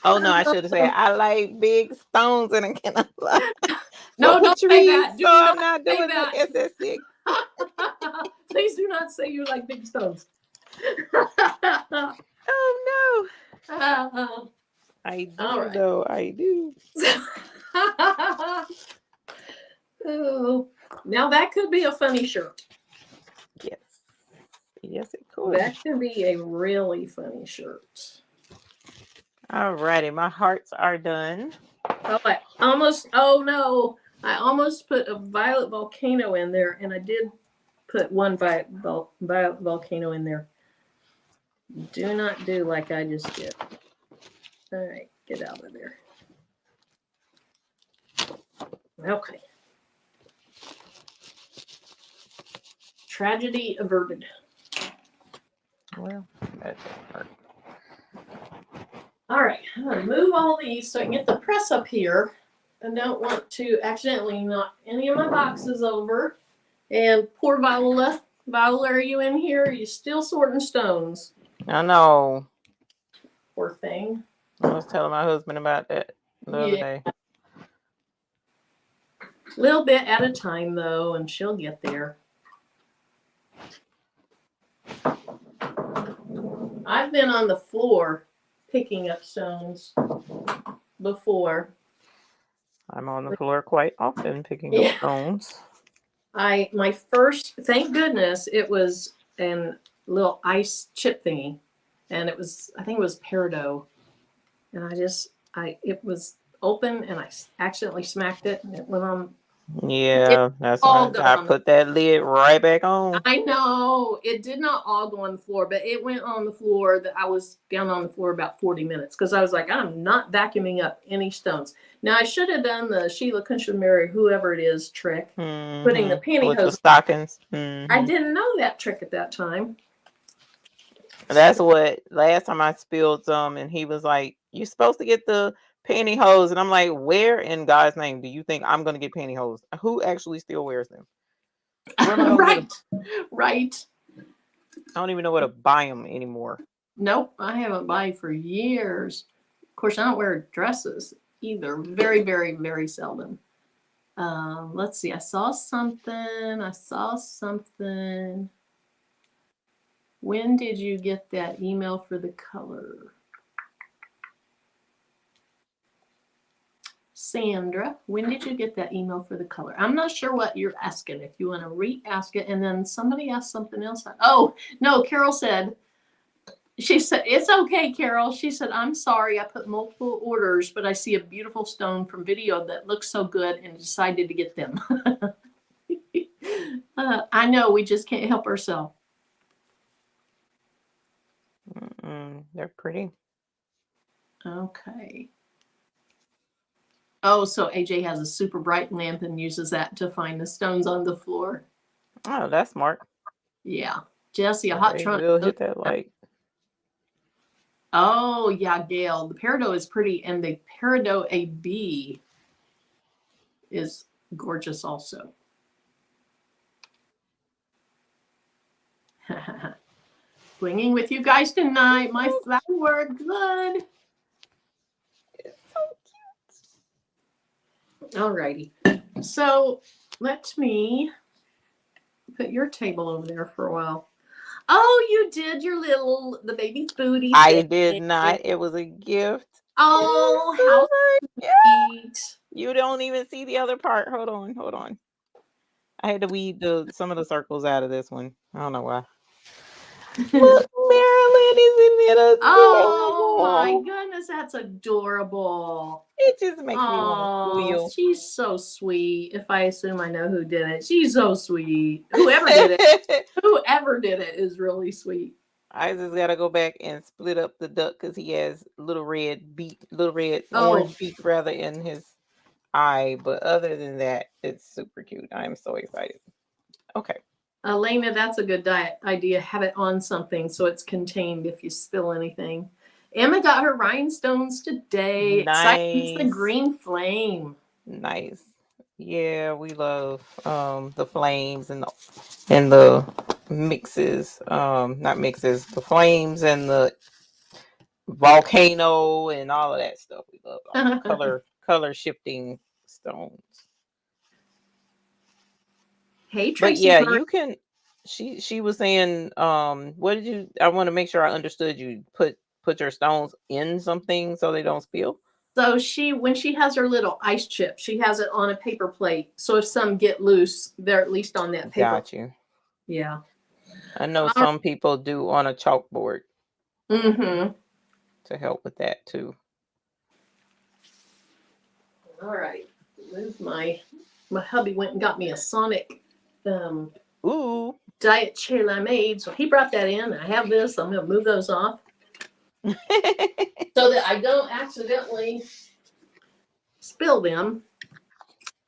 Oh no, I should have said I like big stones, and I cannot lie. No, For don't say trees, that. Do so I'm not not say doing the that. SS6. Please do not say you like big stones. Oh no. I do, All though. I do. right. Oh, now that could be a funny shirt. Yes. Yes, it could. That could be a really funny shirt. Alrighty, my hearts are done. Oh, I almost put a violet volcano in there, and I did put one violet volcano in there. Do not do like I just did. All right, get out of there. Okay. Tragedy averted. Well, that didn't hurt. All right, I'm gonna move all these so I can get the press up here. I don't want to accidentally knock any of my boxes over. And poor Viola. Viola, are you in here? Are you still sorting stones? I know. Poor thing. I was telling my husband about that the other day. A little bit at a time, though, and she'll get there. I've been on the floor picking up stones before. I'm on the floor quite often picking up stones. Thank goodness, it was a little ice chip thingy, and I think it was peridot, and it was open, and I accidentally smacked it, and it went on. Yeah, that's when I put that lid right back on. I know it did not all go on the floor, but it went on the floor. That I was down on the floor about 40 minutes because I was like, I'm not vacuuming up any stones. Now I should have done the Sheila Kunchenberry, whoever it is, trick, putting the pantyhose with the stockings. I didn't know that trick at that time. That's what last time I spilled some, and he was like, "You're supposed to get the pantyhose," and I'm like, "Where in God's name do you think I'm gonna get pantyhose? Who actually still wears them?" Right. I don't even know where to buy them anymore. Nope, I haven't bought for years. Of course, I don't wear dresses either. Very, very, very seldom. Let's see. I saw something. When did you get that email for the color? Sandra, when did you get that email for the color? I'm not sure what you're asking. If you want to re-ask it, and then somebody asked something else. Oh, no, Carol said, she said, it's okay, Carol. She said, I'm sorry, I put multiple orders, but I see a beautiful stone from video that looks so good and decided to get them. I know, we just can't help ourselves. They're pretty. Okay. Oh, so AJ has a super bright lamp and uses that to find the stones on the floor. Oh, that's smart. Yeah. Jesse, a hot trunk. Will hit that light. Oh, yeah, Gail. The peridot is pretty, and the peridot AB is gorgeous also. Blinging with you guys tonight. My flower, good. It's so cute. Alrighty. So let me put your table over there for a while. Oh, you did the baby's booty. I did not. It was a gift. Oh, how sweet. You don't even see the other part. Hold on. I had to weed some of the circles out of this one. I don't know why. Look, Marilyn is in it. Oh my goodness, that's adorable. It just makes me want to squeal. She's so sweet. If I assume I know who did it, she's so sweet. Whoever did it is really sweet. I just gotta go back and split up the duck because he has little red orange beak rather in his eye, but other than that, it's super cute. I am so excited. Okay. Elena, that's a good idea. Have it on something so it's contained if you spill anything. Emma got her rhinestones today. Excited. It's the Nice. green flame. Nice. Yeah, we love the flames and the mixes. Not mixes, the flames and the volcano and all of that stuff. We love all the color shifting stones. Hey, But Tracy. yeah, you can. She was saying, what did you? I want to make sure I understood you. Put your stones in something so they don't spill. So when she has her little ice chip, she has it on a paper plate. So if some get loose, they're at least on that paper. Got you. Yeah. I know some people do on a chalkboard. Mm-hmm. To help with that too. All right. My hubby went and got me a Sonic Ooh. Diet Cherry Limeade. So he brought that in. I have this. I'm going to move those off so that I don't accidentally spill them.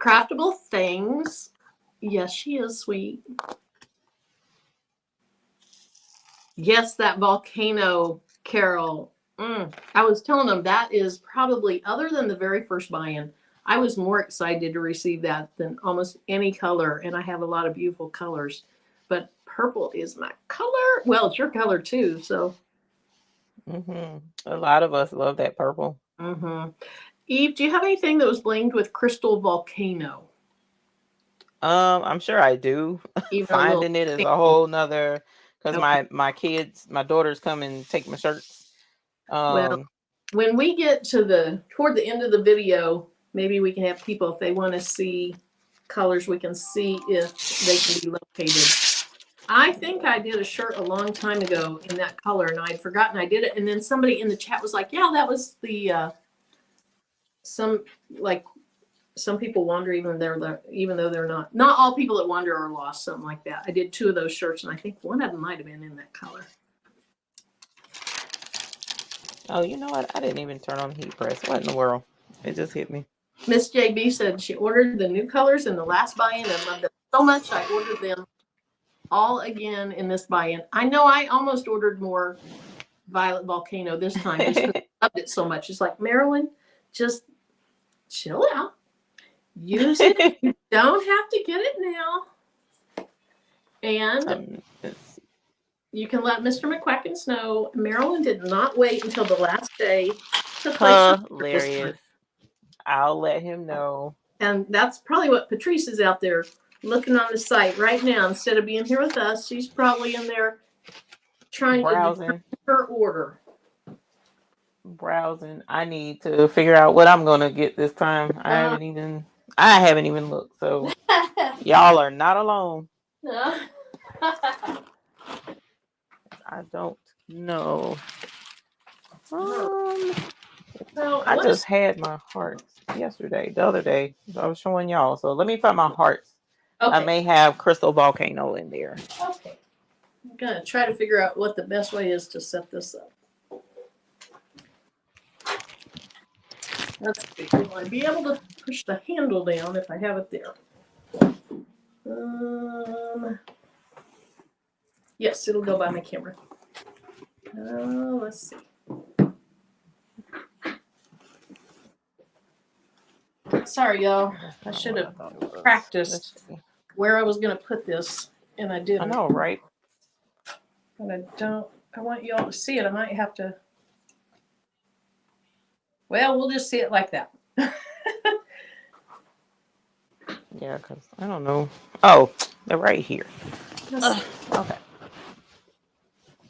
Craftable things. Yes, she is sweet. Yes, that volcano, Carol. I was telling them that is probably, other than the very first buy-in, I was more excited to receive that than almost any color. And I have a lot of beautiful colors. But purple is my color. Well, it's your color too. So. A lot of us love that purple. Eve, do you have anything that was blinged with crystal volcano? I'm sure I do. Finding it is a whole nother, because my kids, my daughters come and take my shirts. Well, when we get to toward the end of the video, maybe we can have people, if they want to see colors, we can see if they can be located. I think I did a shirt a long time ago in that color, and I'd forgotten I did it. And then somebody in the chat was like, "Yeah, that was the some people wander even though they're not. Not all people that wander are lost. Something like that." I did 2 of those shirts, and I think one of them might have been in that color. Oh, you know what? I didn't even turn on the heat press. What in the world? It just hit me. Miss JB said she ordered the new colors in the last buy-in and loved them so much. I ordered them all again in this buy-in. I know I almost ordered more Violet Volcano this time just because I loved it so much. It's like, Marilyn, just chill out. Use it. You don't have to get it now. And you can let Mr. McQuackins know Marilyn did not wait until the last day to place hilarious. I'll let him know. And that's probably what Patrice is out there looking on the site right now. Instead of being here with us, she's probably in there trying browsing to do her order. Browsing. I need to figure out what I'm gonna get this time. I haven't even looked. So y'all are not alone. I don't know. I just had my hearts yesterday, the other day. I was showing y'all. So let me find my hearts. Okay. I may have Crystal Volcano in there. Okay. I'm going to try to figure out what the best way is to set this up. Let's see. Will I be able to push the handle down if I have it there? Yes, it'll go by my camera. Let's see. Sorry, y'all. I should have practiced where I was going to put this, and I didn't. I know, right? But I want y'all to see it. I might have to. Well, we'll just see it like that. Yeah, because I don't know. Oh, they're right here. Okay.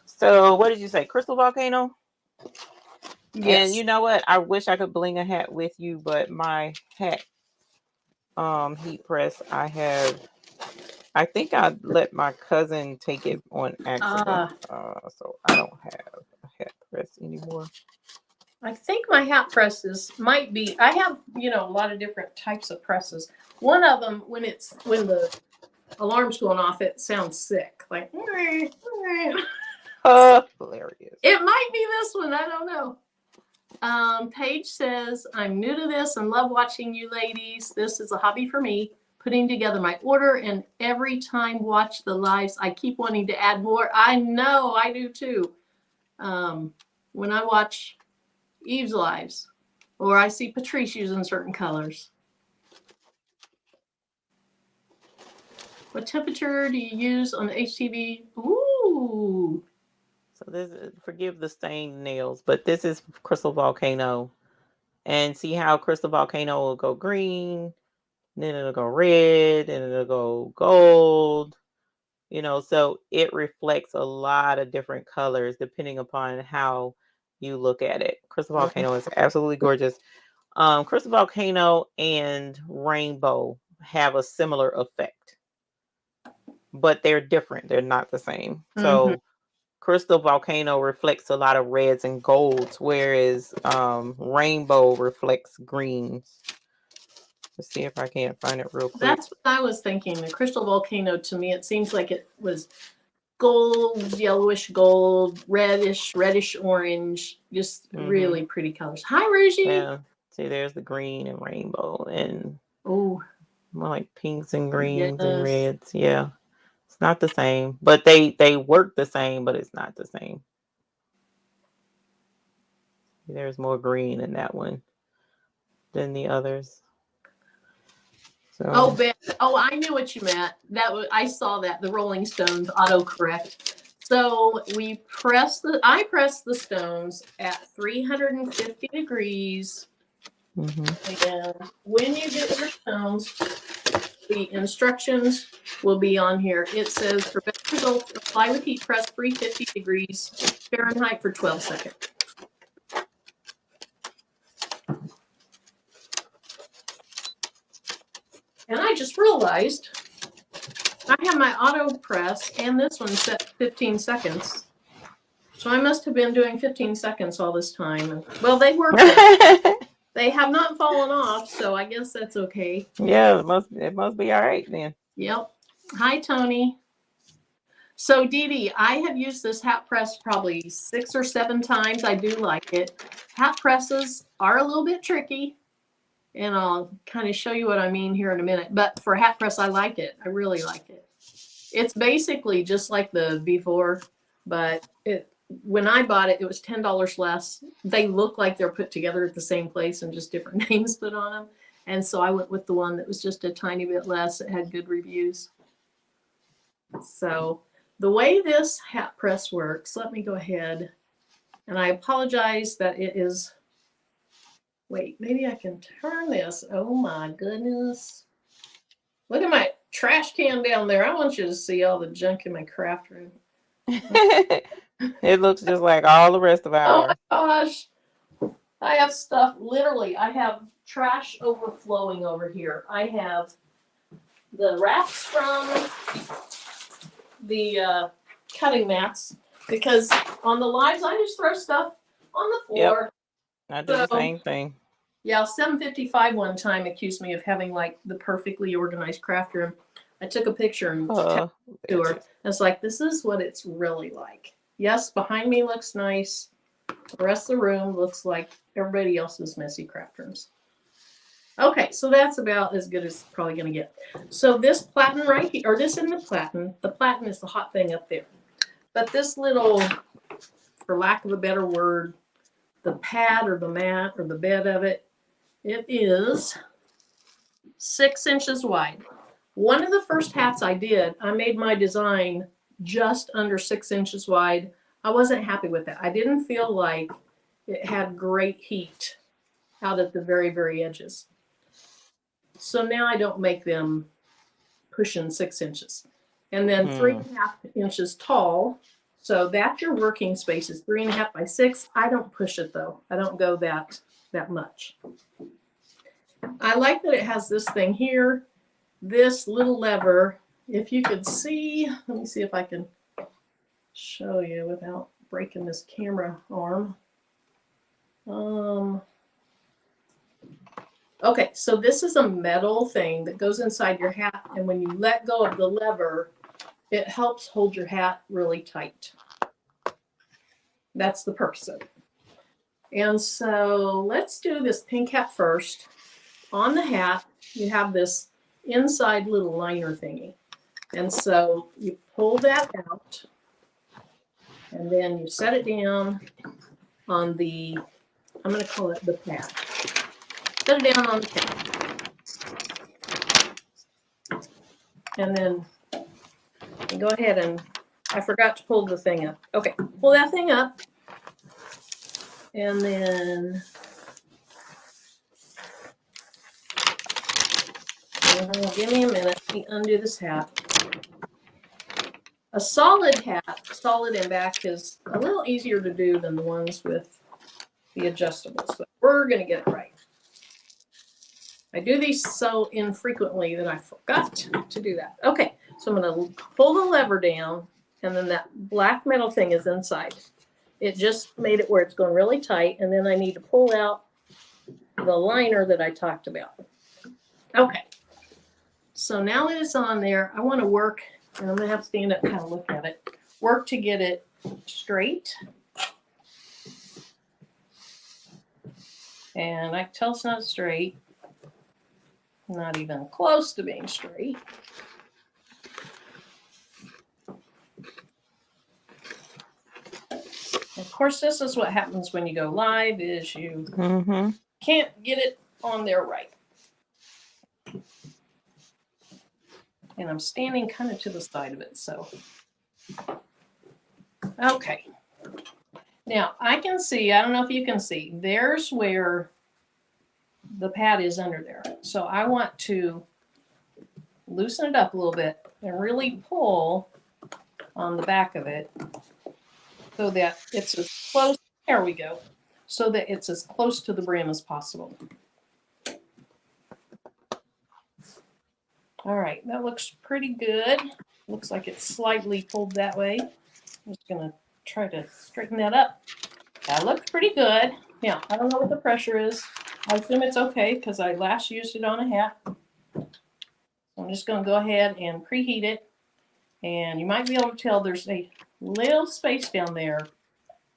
So, what did you say? Crystal Volcano? Yes. And you know what? I wish I could bling a hat with you, but my hat heat press, I think I let my cousin take it on accident. So I don't have a hat press anymore. I think my hat presses might be, I have, a lot of different types of presses. One of them, when the alarm's going off, it sounds sick. Like, hilarious. It might be this one. I don't know. Paige says, I'm new to this and love watching you ladies. This is a hobby for me, putting together my order, and every time watch the lives, I keep wanting to add more. I know, I do too. When I watch Eve's lives, or I see Patrice using certain colors. What temperature do you use on the HTV? Ooh. So this is, forgive the stained nails, but this is Crystal Volcano. And see how Crystal Volcano will go green, then it'll go red, and it'll go gold. You know, so it reflects a lot of different colors depending upon how you look at it. Crystal Volcano is absolutely gorgeous. Crystal Volcano and Rainbow have a similar effect, but they're different. They're not the same. So Crystal Volcano reflects a lot of reds and golds, whereas Rainbow reflects greens. Let's see if I can't find it real quick. That's what I was thinking. The Crystal Volcano, to me, it seems like it was gold, yellowish gold, reddish orange, just really pretty colors. Hi, Ruji. Yeah. See, there's the green and rainbow, and oh, more like pinks and greens yes. and reds. Yeah. It's not the same, but they work the same, but it's not the same. There's more green in that one than the others. So. Oh, Ben. Oh, I knew what you meant. That was, I saw that, the Rolling Stones autocorrect. So I press the stones at 350 degrees. And when you get your stones, the instructions will be on here. It says, for best results, apply with heat press 350 degrees Fahrenheit for 12 seconds. And I just realized I have my auto press and this one set 15 seconds. So I must have been doing 15 seconds all this time. Well, they work. They have not fallen off, so I guess that's okay. Yeah, it must be all right then. Yep. Hi, Tony. So, Dee Dee, I have used this hat press probably 6 or 7 times. I do like it. Hat presses are a little bit tricky, and I'll kind of show you what I mean here in a minute. But for hat press, I like it. I really like it. It's basically just like the V4, but when I bought it, it was $10 less. They look like they're put together at the same place and just different names put on them. And so I went with the one that was just a tiny bit less. It had good reviews. So the way this hat press works, let me go ahead. And I apologize that it is, wait, maybe I can turn this. Oh my goodness. Look at my trash can down there. I want you to see all the junk in my craft room. It looks just like all the rest of ours. Oh my gosh. I have stuff, literally, I have trash overflowing over here. I have the wraps from the cutting mats, because on the lives, I just throw stuff on the floor. Yep. I do the same thing. Yeah, 755 one time accused me of having like the perfectly organized craft room. I took a picture and texted to her. It's like, this is what it's really like. Yes, behind me looks nice. The rest of the room looks like everybody else's messy craft rooms. Okay, so that's about as good as it's probably going to get. So this platen right here, or this in the platen is the hot thing up there. But this little, for lack of a better word, the pad or the mat or the bed of it, it is 6 inches wide. One of the first hats I did, I made my design just under 6 inches wide. I wasn't happy with it. I didn't feel like it had great heat out at the very, very edges. So now I don't make them pushing 6 inches. And then 3.5 inches tall. So that's your working space is 3.5 by 6. I don't push it though. I don't go that much. I like that it has this thing here, this little lever. If you could see, let me see if I can show you without breaking this camera arm. Okay, so this is a metal thing that goes inside your hat, and when you let go of the lever, it helps hold your hat really tight. That's the purpose of it. And so let's do this pink hat first. On the hat, you have this inside little liner thingy. And so you pull that out, and then you set it down on the, I'm going to call it the pad. Set it down on the pad. And then you go ahead and, I forgot to pull the thing up. Okay, pull that thing up. And then give me a minute. Let me undo this hat. A solid hat, solid and back, is a little easier to do than the ones with the adjustables, but we're going to get it right. I do these so infrequently that I forgot to do that. Okay, so I'm going to pull the lever down, and then that black metal thing is inside. It just made it where it's going really tight, and then I need to pull out the liner that I talked about. Okay, so now that it's on there, I want to work, and I'm going to have to stand up and kind of look at it, work to get it straight. And I can tell it's not straight. Not even close to being straight. Of course, this is what happens when you go live, is you can't get it on there right. And I'm standing kind of to the side of it, so. Okay. Now, I can see, I don't know if you can see, there's where the pad is under there. So I want to loosen it up a little bit and really pull on the back of it so that it's as close, there we go, so that it's as close to the brim as possible. All right, that looks pretty good. Looks like it's slightly pulled that way. I'm just gonna try to straighten that up. That looks pretty good. Now, I don't know what the pressure is. I assume it's okay because I last used it on a hat. So I'm just gonna go ahead and preheat it. And you might be able to tell there's a little space down there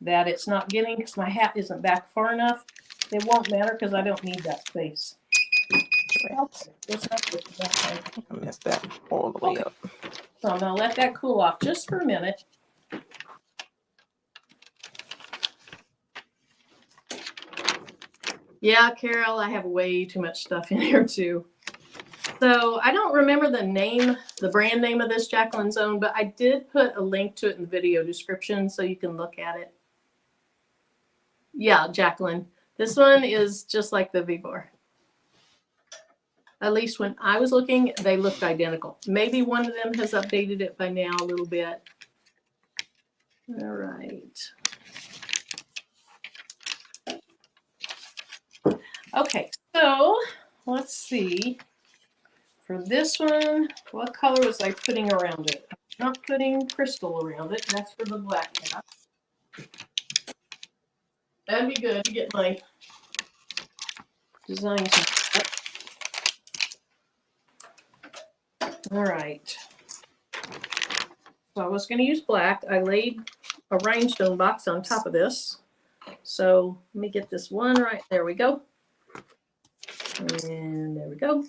that it's not getting because my hat isn't back far enough. It won't matter because I don't need that space. Okay, it's not pushing that time. I missed that all the way up. So I'm going to let that cool off just for a minute. Yeah, Carol, I have way too much stuff in here too. So I don't remember the name, the brand name of this Jacqueline's Own, but I did put a link to it in the video description so you can look at it. Yeah, Jacqueline. This one is just like the Vibor. At least when I was looking, they looked identical. Maybe one of them has updated it by now a little bit. All right. Okay, so let's see. For this one, what color was I putting around it? I'm not putting crystal around it. That's for the black cap. That'd be good to get my designs. All right. So I was going to use black. I laid a rhinestone box on top of this. So let me get this one right. There we go. And there we go.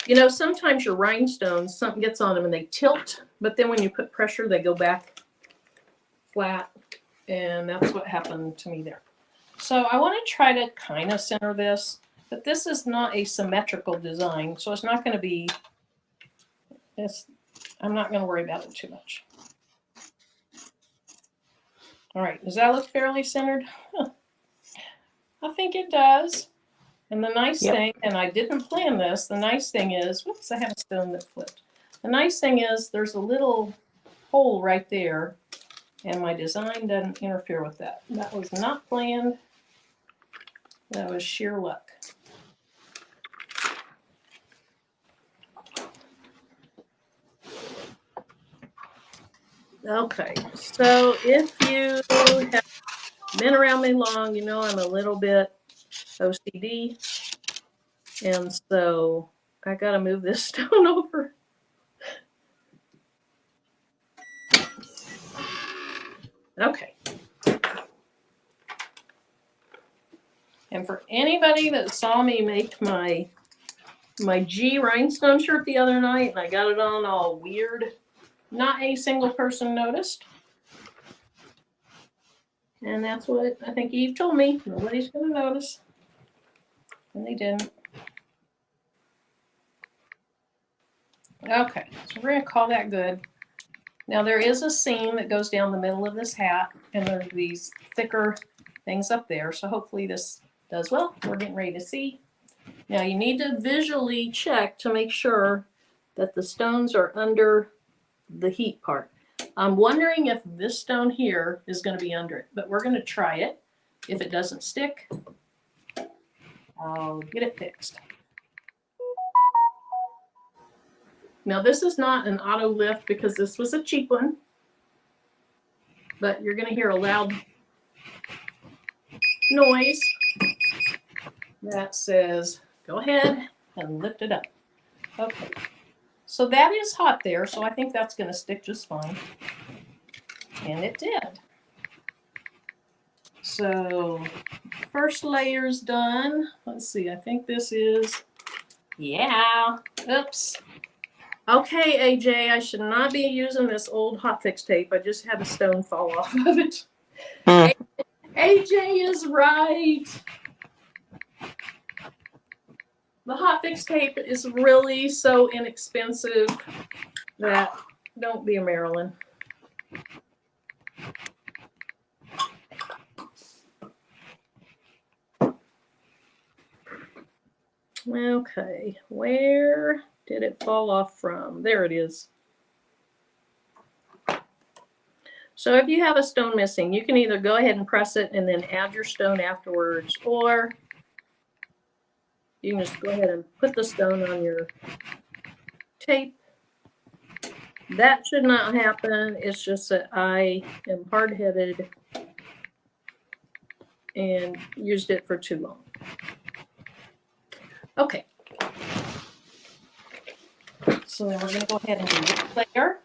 You know, sometimes your rhinestones, something gets on them and they tilt, but then when you put pressure, they go back flat. And that's what happened to me there. So I want to try to kind of center this, but this is not a symmetrical design. So it's not going to be, I'm not going to worry about it too much. All right, does that look fairly centered? I think it does. And the nice thing, and I didn't plan this, the nice thing is, whoops, I have a stone that flipped. The nice thing is there's a little hole right there, and my design doesn't interfere with that. That was not planned. That was sheer luck. Okay, so if you have been around me long, you know I'm a little bit OCD. And so I got to move this stone over. Okay. And for anybody that saw me make my G rhinestone shirt the other night, and I got it on all weird, not a single person noticed. And that's what I think Eve told me. Nobody's going to notice. And they didn't. Okay, so we're going to call that good. Now there is a seam that goes down the middle of this hat, and there's these thicker things up there. So hopefully this does well. We're getting ready to see. Now you need to visually check to make sure that the stones are under the heat part. I'm wondering if this stone here is going to be under it, but we're going to try it. If it doesn't stick, I'll get it fixed. Now this is not an auto lift because this was a cheap one, but you're going to hear a loud noise that says, go ahead and lift it up. Okay, so that is hot there, so I think that's going to stick just fine. And it did. So first layer's done. Let's see, I think this is, yeah, oops. Okay, AJ, I should not be using this old hot fix tape. I just had a stone fall off of it. AJ is right. The hot fix tape is really so inexpensive that don't be a Marilyn. Okay, where did it fall off from? There it is. So if you have a stone missing, you can either go ahead and press it and then add your stone afterwards, or you can just go ahead and put the stone on your tape. That should not happen. It's just that I am hard-headed and used it for too long. Okay. So then we're going to go ahead and do this layer.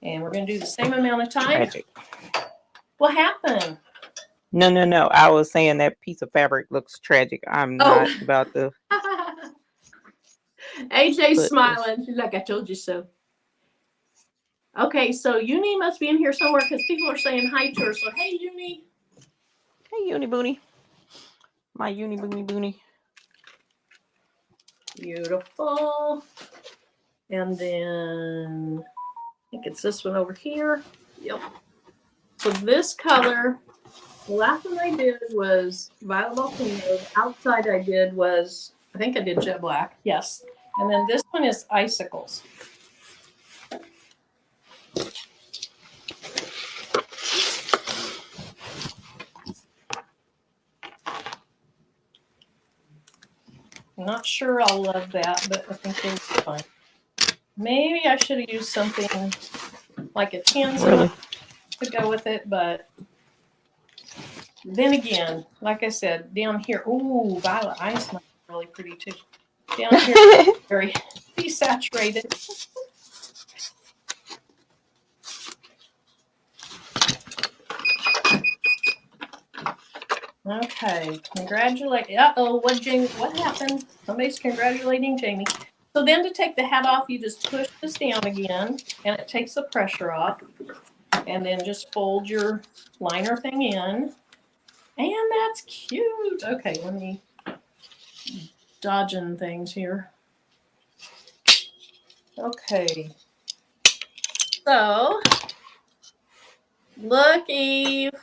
And we're going to do the same amount of time. Tragic. What happened? No. I was saying that piece of fabric looks tragic. I'm not about to. AJ's smiling. She's like, I told you so. Okay, so Uni must be in here somewhere because people are saying hi to her. So, hey, Uni. Hey, Uni Boony. My Uni Boony. Beautiful. And then I think it's this one over here. Yep. So this color, the last one I did was Violet Volcano. Outside I did was, I think I did jet black. Yes. And then this one is Icicles. I'm not sure I'll love that, but I think it'll be fine. Maybe I should have used something like a tansy to go with it, but then again, like I said, down here, ooh, violet ice might be really pretty too. Down here, very desaturated. Okay, congratulate. What happened? Somebody's congratulating Jamie. So then to take the hat off, you just push this down again, and it takes the pressure off. And then just fold your liner thing in. And that's cute. Okay, let me dodging things here. Okay. So, look, Eve.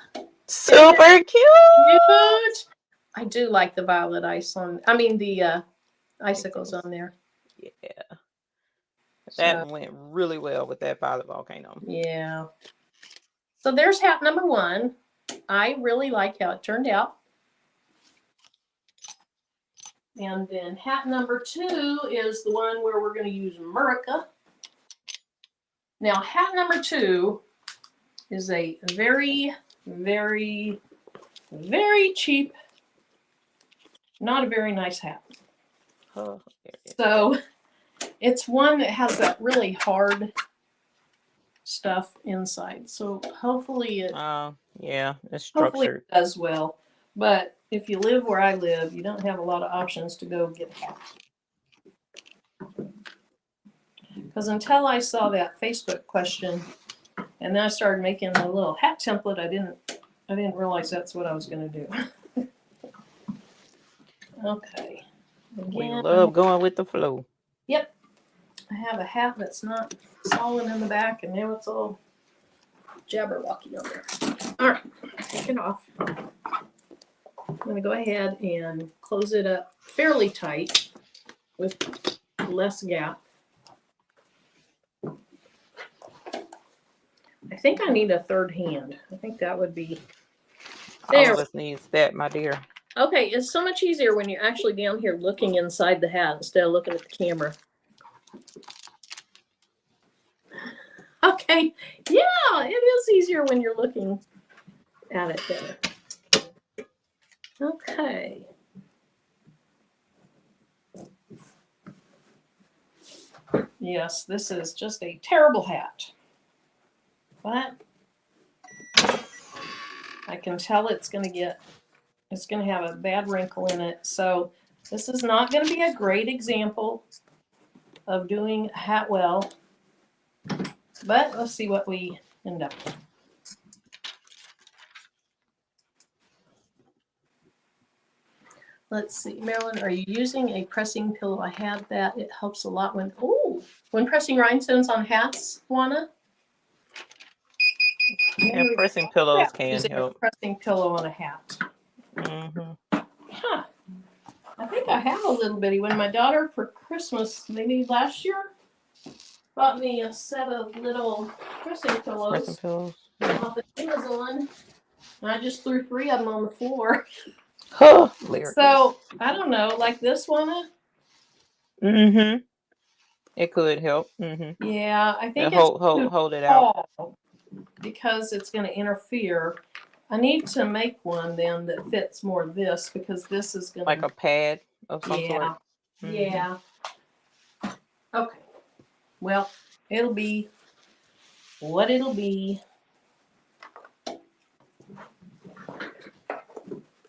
Super cute. I do like the violet ice on, the icicles on there. Yeah. That went really well with that Violet Volcano. Yeah. So there's hat number 1. I really like how it turned out. And then hat number 2 is the one where we're going to use Murica. Now, hat number 2 is a very, very, very cheap, not a very nice hat. Oh, So It's one that has that really hard stuff inside. So hopefully it yeah, it's hopefully structured. it does well. But if you live where I live, you don't have a lot of options to go get a hat. Because until I saw that Facebook question, and then I started making a little hat template, I didn't realize that's what I was going to do. Okay. We Again, love going with the flow. Yep. I have a hat that's not solid in the back, and now it's all jabberwocky on there. All right, take it off. I'm going to go ahead and close it up fairly tight with less gap. I think I need a third hand. I think that would be... All of us needs that, my dear. Okay, it's so much easier when you're actually down here looking inside the hat instead of looking at the camera. Okay, yeah, it is easier when you're looking at it better. Okay. Yes, this is just a terrible hat. But I can tell it's going to have a bad wrinkle in it. So this is not going to be a great example of doing a hat well. But let's see what we end up with. Let's see, Marilyn, are you using a pressing pillow? I had that. It helps a lot when pressing rhinestones on hats, Juana. Yeah, pressing pillows can help. A pressing pillow on a hat. Mm-hmm. Huh. I think I have a little bitty. When my daughter for Christmas, maybe last year, bought me a set of little pressing pillows. Pressing pillows. Off of Amazon. And I just threw 3 of them on the floor. So I don't know, like this one. Mm-hmm. It could help. Mm-hmm. Yeah, I think it's hold it out because it's going to interfere. I need to make one then that fits more this because this is going to like a pad of some sort. Mm-hmm. Yeah. Okay. Well, it'll be what it'll be.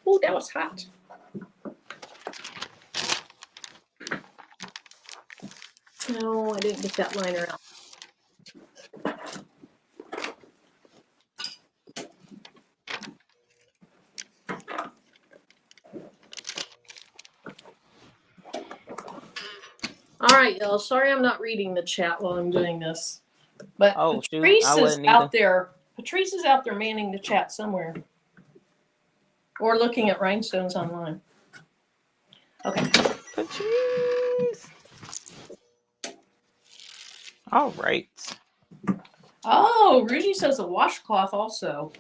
Oh, that was hot. No, I didn't get that liner out. All right, y'all. Sorry I'm not reading the chat while I'm doing this. But Patrice is out there. Patrice is out there manning the chat somewhere. Or looking at rhinestones online. Okay. Patrice. All right. Oh, Rudy says a washcloth also.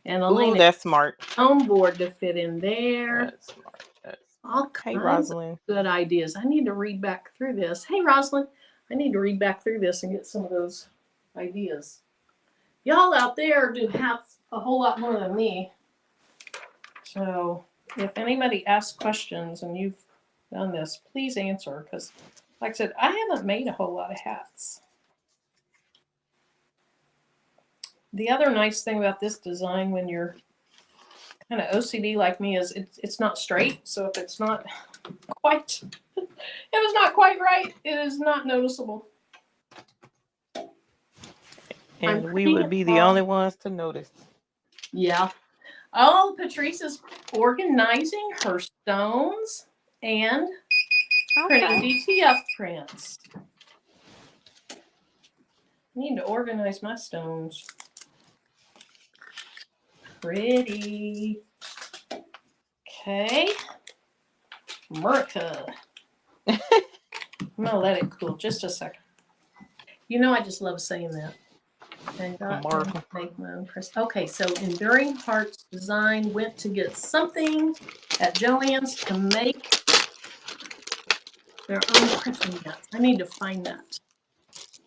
And Ooh, that's smart. Foam board to fit in there. That's smart. All kinds of good ideas. I need to read back through this. Hey, Rosalind, I need to read back through this and get some of those ideas. Y'all out there do have a whole lot more than me. So if anybody asks questions and you've done this, please answer. Because, like I said, I haven't made a whole lot of hats. The other nice thing about this design when you're kind of OCD like me is it's not straight. So if it's not quite, if it's not quite right, it is not noticeable. And we would be the only ones to notice. Yeah. Oh, Patrice is organizing her stones and printing DTF prints. I need to organize my stones. Pretty. Okay. America. I'm going to let it cool just a second. You know, I just love saying that. And got make my own press. Okay, so Enduring Hearts Design went to get something at Joann's to make their own pressing mats. I need to find that.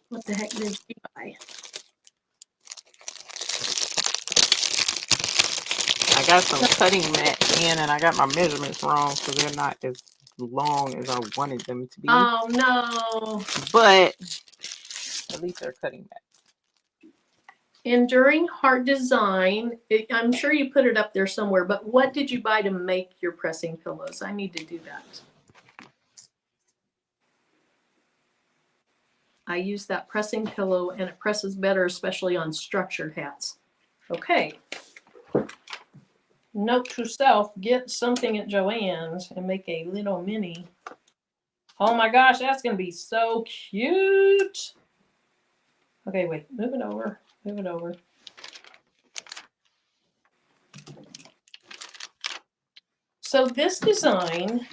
What the heck did she buy? I got some cutting mats in and I got my measurements wrong, so they're not as long as I wanted them to be. Oh no. But at least they're cutting back. Enduring Heart Design. I'm sure you put it up there somewhere, but what did you buy to make your pressing pillows? I need to do that. I use that pressing pillow and it presses better, especially on structured hats. Okay. Note to self, get something at Joann's and make a little mini. Oh my gosh, that's going to be so cute. Okay, wait, move it over, move it over. So this design,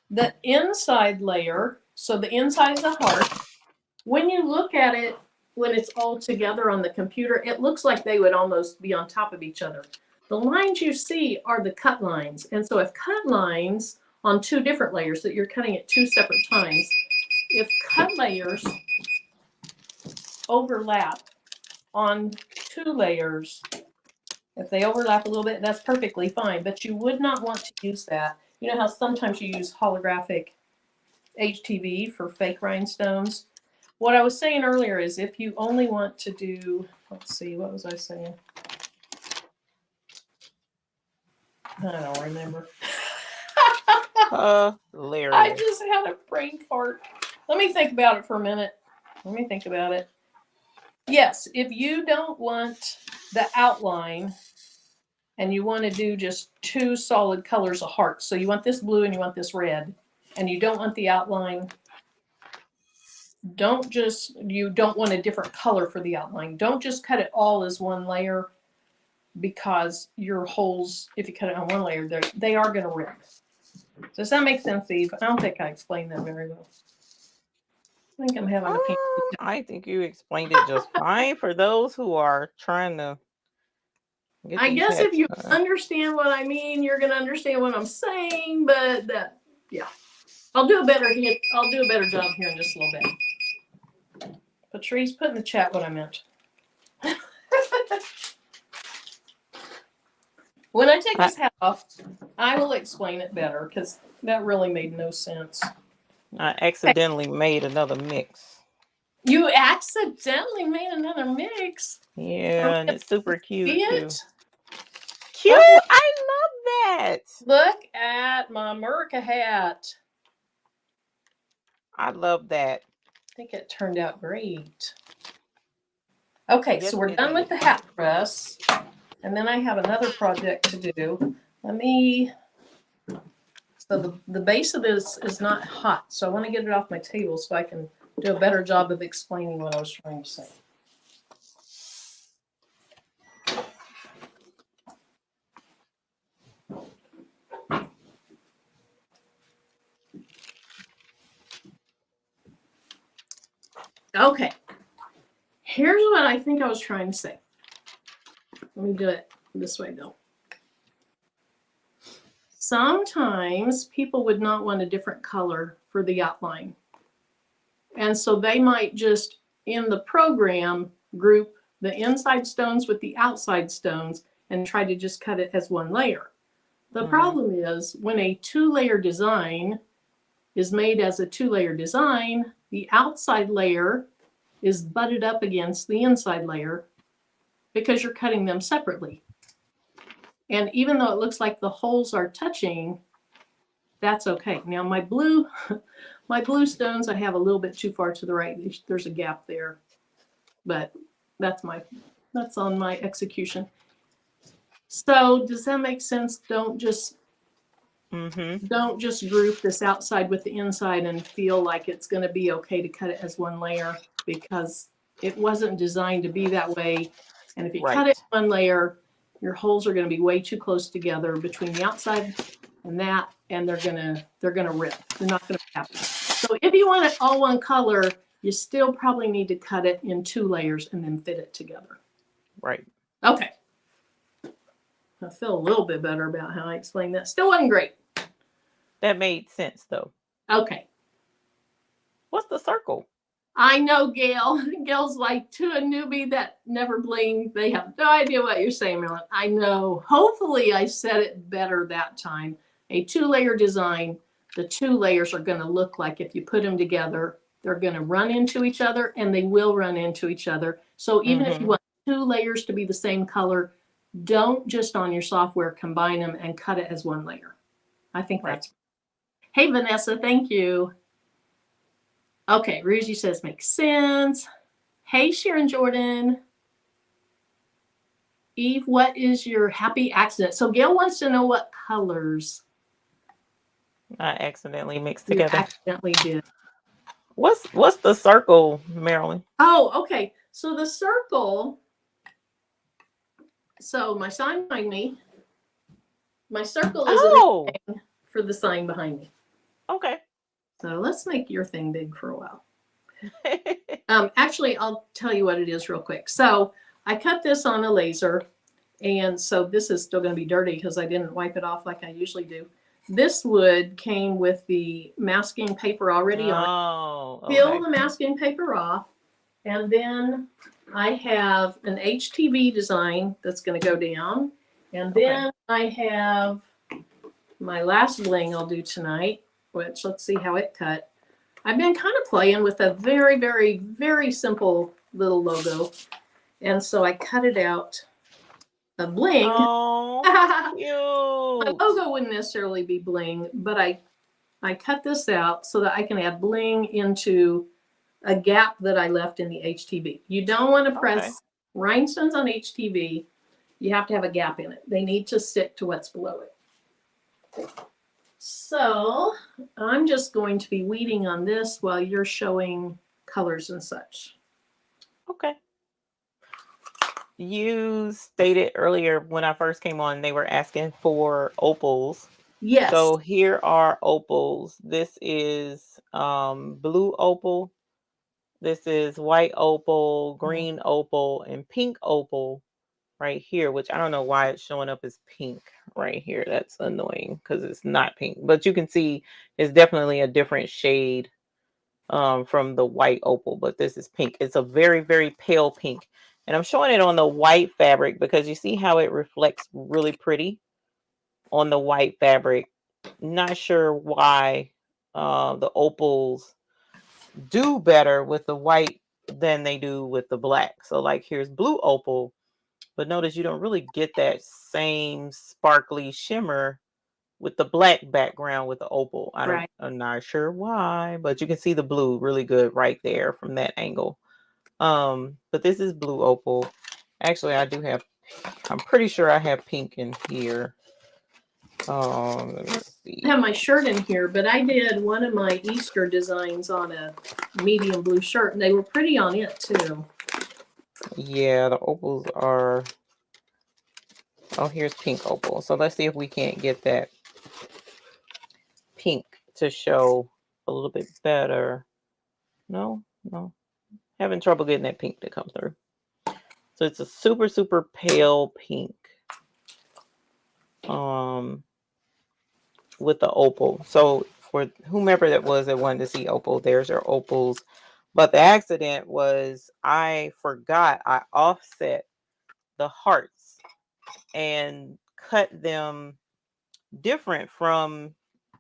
the inside layer, so the inside is the heart. When you look at it, when it's all together on the computer, it looks like they would almost be on top of each other. The lines you see are the cut lines. And so if cut lines on two different layers that you're cutting at two separate times, if cut layers overlap on two layers, if they overlap a little bit, that's perfectly fine, but you would not want to use that. You know how sometimes you use holographic HTV for fake rhinestones? What I was saying earlier is if you only want to do, let's see, what was I saying? I don't remember. Hilarious. I just had a brain fart. Let me think about it for a minute. Let me think about it. Yes, if you don't want the outline and you want to do just two solid colors of hearts, so you want this blue and you want this red, and you don't want the outline, you don't want a different color for the outline. Don't just cut it all as one layer, because your holes, if you cut it on one layer, they are going to rip. Does that make sense, Eve? I don't think I explained that very well. I think I'm having a pain. I think you explained it just fine for those who are trying to get I guess if you done. understand what I mean, you're going to understand what I'm saying, but yeah. I'll do a better job here in just a little bit. Patrice, put in the chat what I meant. When I take this hat off, I will explain it better, because that really made no sense. I accidentally made another mix. You accidentally made another mix? Yeah, and it's super cute too. Cute! Oh, I love that. Look at my Merca hat. I love that. I think it turned out great. Okay, Yes, so we're done with the hat press. And then I have another project to do. So the base of this is not hot. So I want to get it off my table so I can do a better job of explaining what I was trying to say. Okay, here's what I think I was trying to say. Let me do it this way though. Sometimes people would not want a different color for the outline. And so they might just, in the program, group the inside stones with the outside stones and try to just cut it as one layer. The problem is when a two-layer design is made as a two-layer design, the outside layer is butted up against the inside layer because you're cutting them separately. And even though it looks like the holes are touching, that's okay. Now my blue stones, I have a little bit too far to the right. There's a gap there, but that's on my execution. So does that make sense? Don't just group this outside with the inside and feel like it's going to be okay to cut it as one layer, because it wasn't designed to be that way. And if you cut it one layer, your holes are going to be way too close together between the outside and that, and they're gonna rip. They're not going to be happy. So if you want it all one color, you still probably need to cut it in two layers and then fit it together. Right. Okay. I feel a little bit better about how I explained that. Still wasn't great. That made sense though. Okay. What's the circle? I know, Gail. Gail's like, to a newbie that never bling, they have no idea what you're saying, Marilyn. I know. Hopefully I said it better that time. A two-layer design. the 2 layers are going to look like if you put them together. They're going to run into each other, and they will run into each other. So even if you want 2 layers to be the same color, don't just on your software combine them and cut it as 1 layer. I think that's. Hey, Vanessa, thank you. Okay, Ruzy says makes sense. Hey, Sharon Jordan. Eve, what is your happy accident? So Gail wants to know what colors I accidentally mixed you together. accidentally did. What's the circle, Marilyn? Oh, okay. So the circle. So my sign behind me. My circle is for the sign behind me. Okay. So let's make your thing big for a while. Actually, I'll tell you what it is real quick. So I cut this on a laser, and so this is still going to be dirty because I didn't wipe it off like I usually do. This wood came with the masking paper already on. Okay. Peel the masking paper off, and then I have an HTV design that's going to go down, and then I have my last bling I'll do tonight, which let's see how it cut. I've been kind of playing with a very, very, very simple little logo. And so I cut it out a bling. Oh, cute. My logo wouldn't necessarily be bling, but I cut this out so that I can add bling into a gap that I left in the HTV. You don't want to press rhinestones on HTV. You have to have a gap in it. They need to stick to what's below it. So I'm just going to be weeding on this while you're showing colors and such. Okay. You stated earlier when I first came on, they were asking for opals. Yes. So here are opals. This is blue opal. This is white opal, green opal, and pink opal right here, which I don't know why it's showing up as pink right here. That's annoying because it's not pink. But you can see it's definitely a different shade from the white opal, but this is pink. It's a very, very pale pink. And I'm showing it on the white fabric because you see how it reflects really pretty on the white fabric. Not sure why the opals do better with the white than they do with the black. So like here's blue opal, but notice you don't really get that same sparkly shimmer with the black background with the opal. I'm not sure why, but you can see the blue really good right there from that angle. But this is blue opal. Actually, I'm pretty sure I have pink in here. Let me see. I have my shirt in here, but I did one of my Easter designs on a medium blue shirt, and they were pretty on it too. Yeah, the opals are. Oh, here's pink opal. So let's see if we can't get that pink to show a little bit better. No. Having trouble getting that pink to come through. So it's a super, super pale pink. With the opal. So for whomever that was that wanted to see opal, there's your opals. But the accident was I forgot I offset the hearts and cut them different from,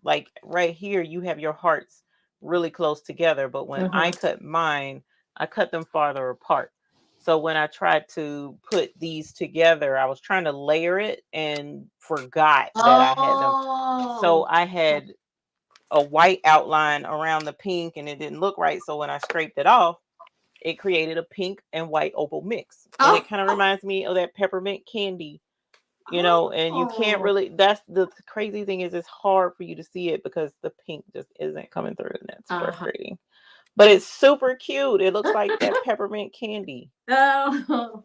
like right here you have your hearts really close together, but when I cut mine, I cut them farther apart. So when I tried to put these together, I was trying to layer it and forgot that I had them. So I had a white outline around the pink and it didn't look right. So when I scraped it off, it created a pink and white opal mix. And it kind of reminds me of that peppermint candy, and you can't really, that's the crazy thing is it's hard for you to see it because the pink just isn't coming through, and that's frustrating. But it's super cute. It looks like that peppermint candy. Oh.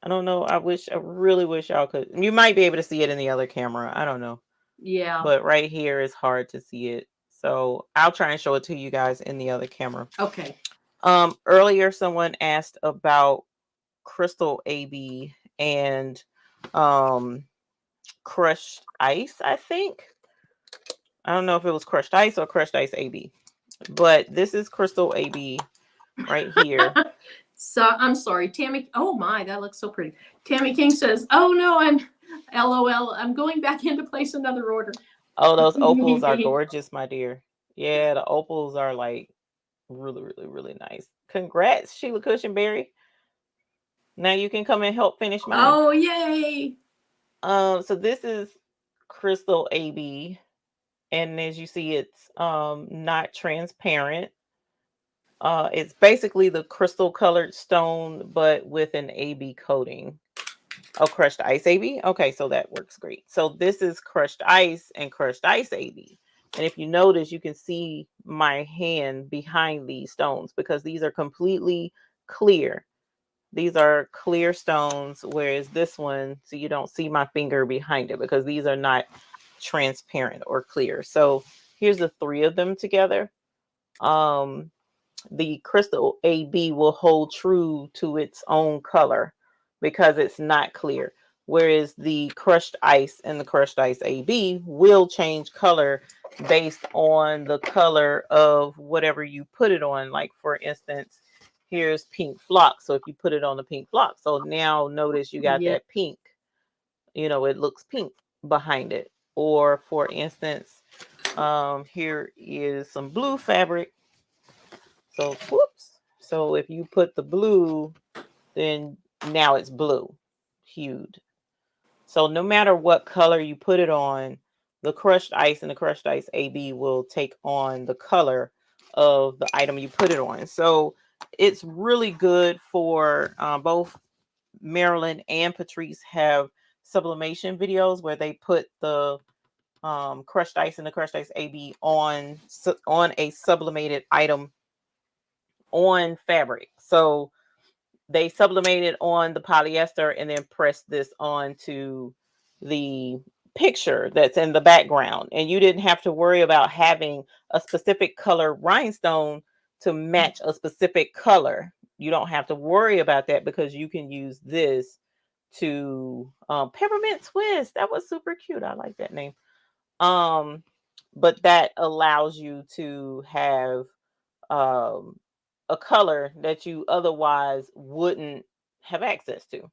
I don't know. I really wish y'all could. You might be able to see it in the other camera. I don't know. Yeah. But right here is hard to see it. So I'll try and show it to you guys in the other camera. Okay. Earlier someone asked about crystal AB and crushed ice, I think. I don't know if it was crushed ice or crushed ice AB. But this is crystal AB right here. So I'm sorry, Tammy. Oh my, that looks so pretty. Tammy King says, "Oh no, I'm LOL. I'm going back in to place another order." Oh, those opals are gorgeous, my dear. Yeah, the opals are like really, really, really nice. Congrats, Sheila Cushionberry. Now you can come and help finish mine. Oh, yay. So this is Crystal AB, and as you see, it's not transparent. It's basically the crystal colored stone, but with an AB coating. Oh, crushed ice AB. Okay, so that works great. So this is crushed ice and crushed ice AB. And if you notice, you can see my hand behind these stones because these are completely clear. These are clear stones, whereas this one, so you don't see my finger behind it because these are not transparent or clear. So here's the three of them together. Um, the crystal AB will hold true to its own color because it's not clear. Whereas the crushed ice and the crushed ice AB will change color based on the color of whatever you put it on. Like, for instance, here's pink flock. So if you put it on the pink flock, so now notice you got Yeah. that pink, it looks pink behind it. Or for instance, here is some blue fabric. So, whoops. So if you put the blue, then now it's blue hued. So no matter what color you put it on, the crushed ice and the crushed ice AB will take on the color of the item you put it on. So it's really good for both Marilyn and Patrice have sublimation videos where they put the crushed ice and the crushed ice AB on a sublimated item on fabric. So they sublimated on the polyester and then pressed this onto the picture that's in the background. And you didn't have to worry about having a specific color rhinestone to match a specific color. You don't have to worry about that because you can use this to peppermint twist. That was super cute. I like that name. But that allows you to have um, a color that you otherwise wouldn't have access to.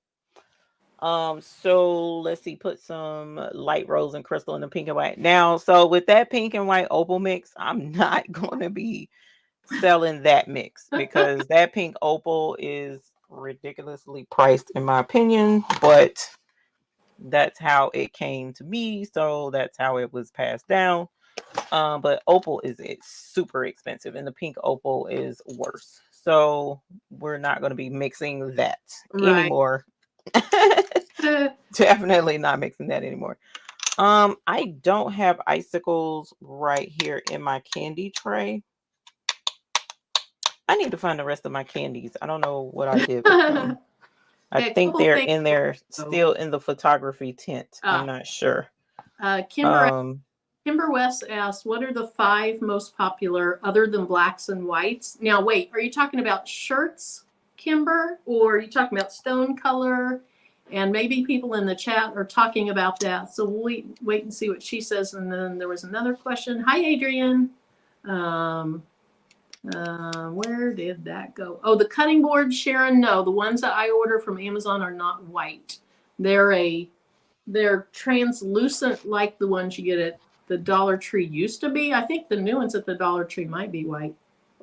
So let's see, put some light rose and crystal in the pink and white. Now, so with that pink and white opal mix, I'm not going to be selling that mix because that pink opal is ridiculously priced in my opinion, but that's how it came to me, so that's how it was passed down. But opal it's super expensive, and the pink opal is worse. So we're not going to be mixing that Right. anymore. Definitely not mixing that anymore. I don't have icicles right here in my candy tray. I need to find the rest of my candies. I don't know what I did with them. I A think couple they're things. in there still in the photography tent. I'm not sure. Kimber West asks, what are the 5 most popular other than blacks and whites? Now, wait, are you talking about shirts, Kimber, or are you talking about stone color? And maybe people in the chat are talking about that. So we'll wait and see what she says. And then there was another question. Hi, Adrian. Where did that go? Oh, the cutting boards, Sharon. No, the ones that I order from Amazon are not white. They're translucent like the ones you get at the Dollar Tree used to be. I think the new ones at the Dollar Tree might be white.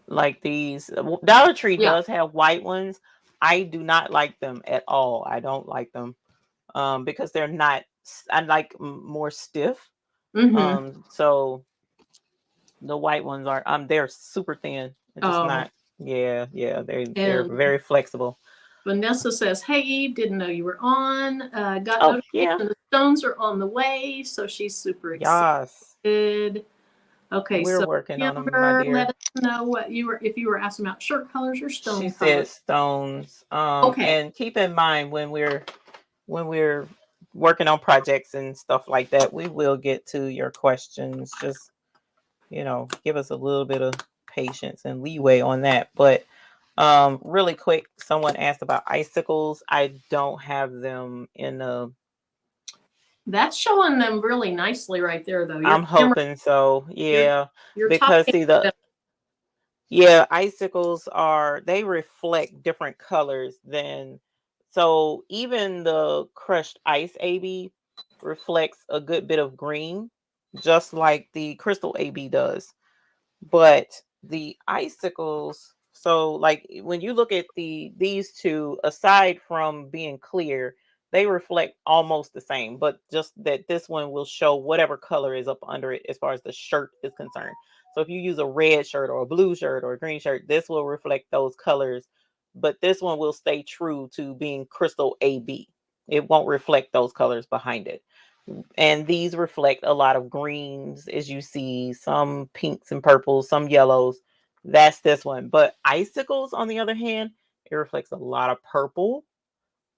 Like these. Dollar Tree Yeah. does have white ones. I do not like them at all. I don't like them because they're not. I like more stiff. Mm-hmm. So the white ones are they're super thin. It's just Oh, not. Yeah, they're and very flexible. Vanessa says, "Hey Eve, didn't know you were on. Got Oh yeah, notification the stones are on the way, so she's super yes, excited." Okay, we're so working on them, my Kimber, let dear. us know what if you were asking about shirt colors or She stone colors. said stones. Okay, And keep in mind when we're working on projects and stuff like that, we will get to your questions. Just give us a little bit of patience and leeway on that. But really quick, someone asked about icicles. I don't have them in a. that's showing them really nicely right there, though. Your I'm camera, hoping so. you're Yeah, you're because talking. see icicles they reflect different colors than, so even the crushed ice AB reflects a good bit of green. just like the crystal AB does. But the icicles, so like when you look at these two, aside from being clear, they reflect almost the same, but just that this one will show whatever color is up under it as far as the shirt is concerned. So if you use a red shirt or a blue shirt or a green shirt, this will reflect those colors, but this one will stay true to being crystal AB. It won't reflect those colors behind it. And these reflect a lot of greens, as you see, some pinks and purples, some yellows. That's this one. But icicles, on the other hand, it reflects a lot of purple,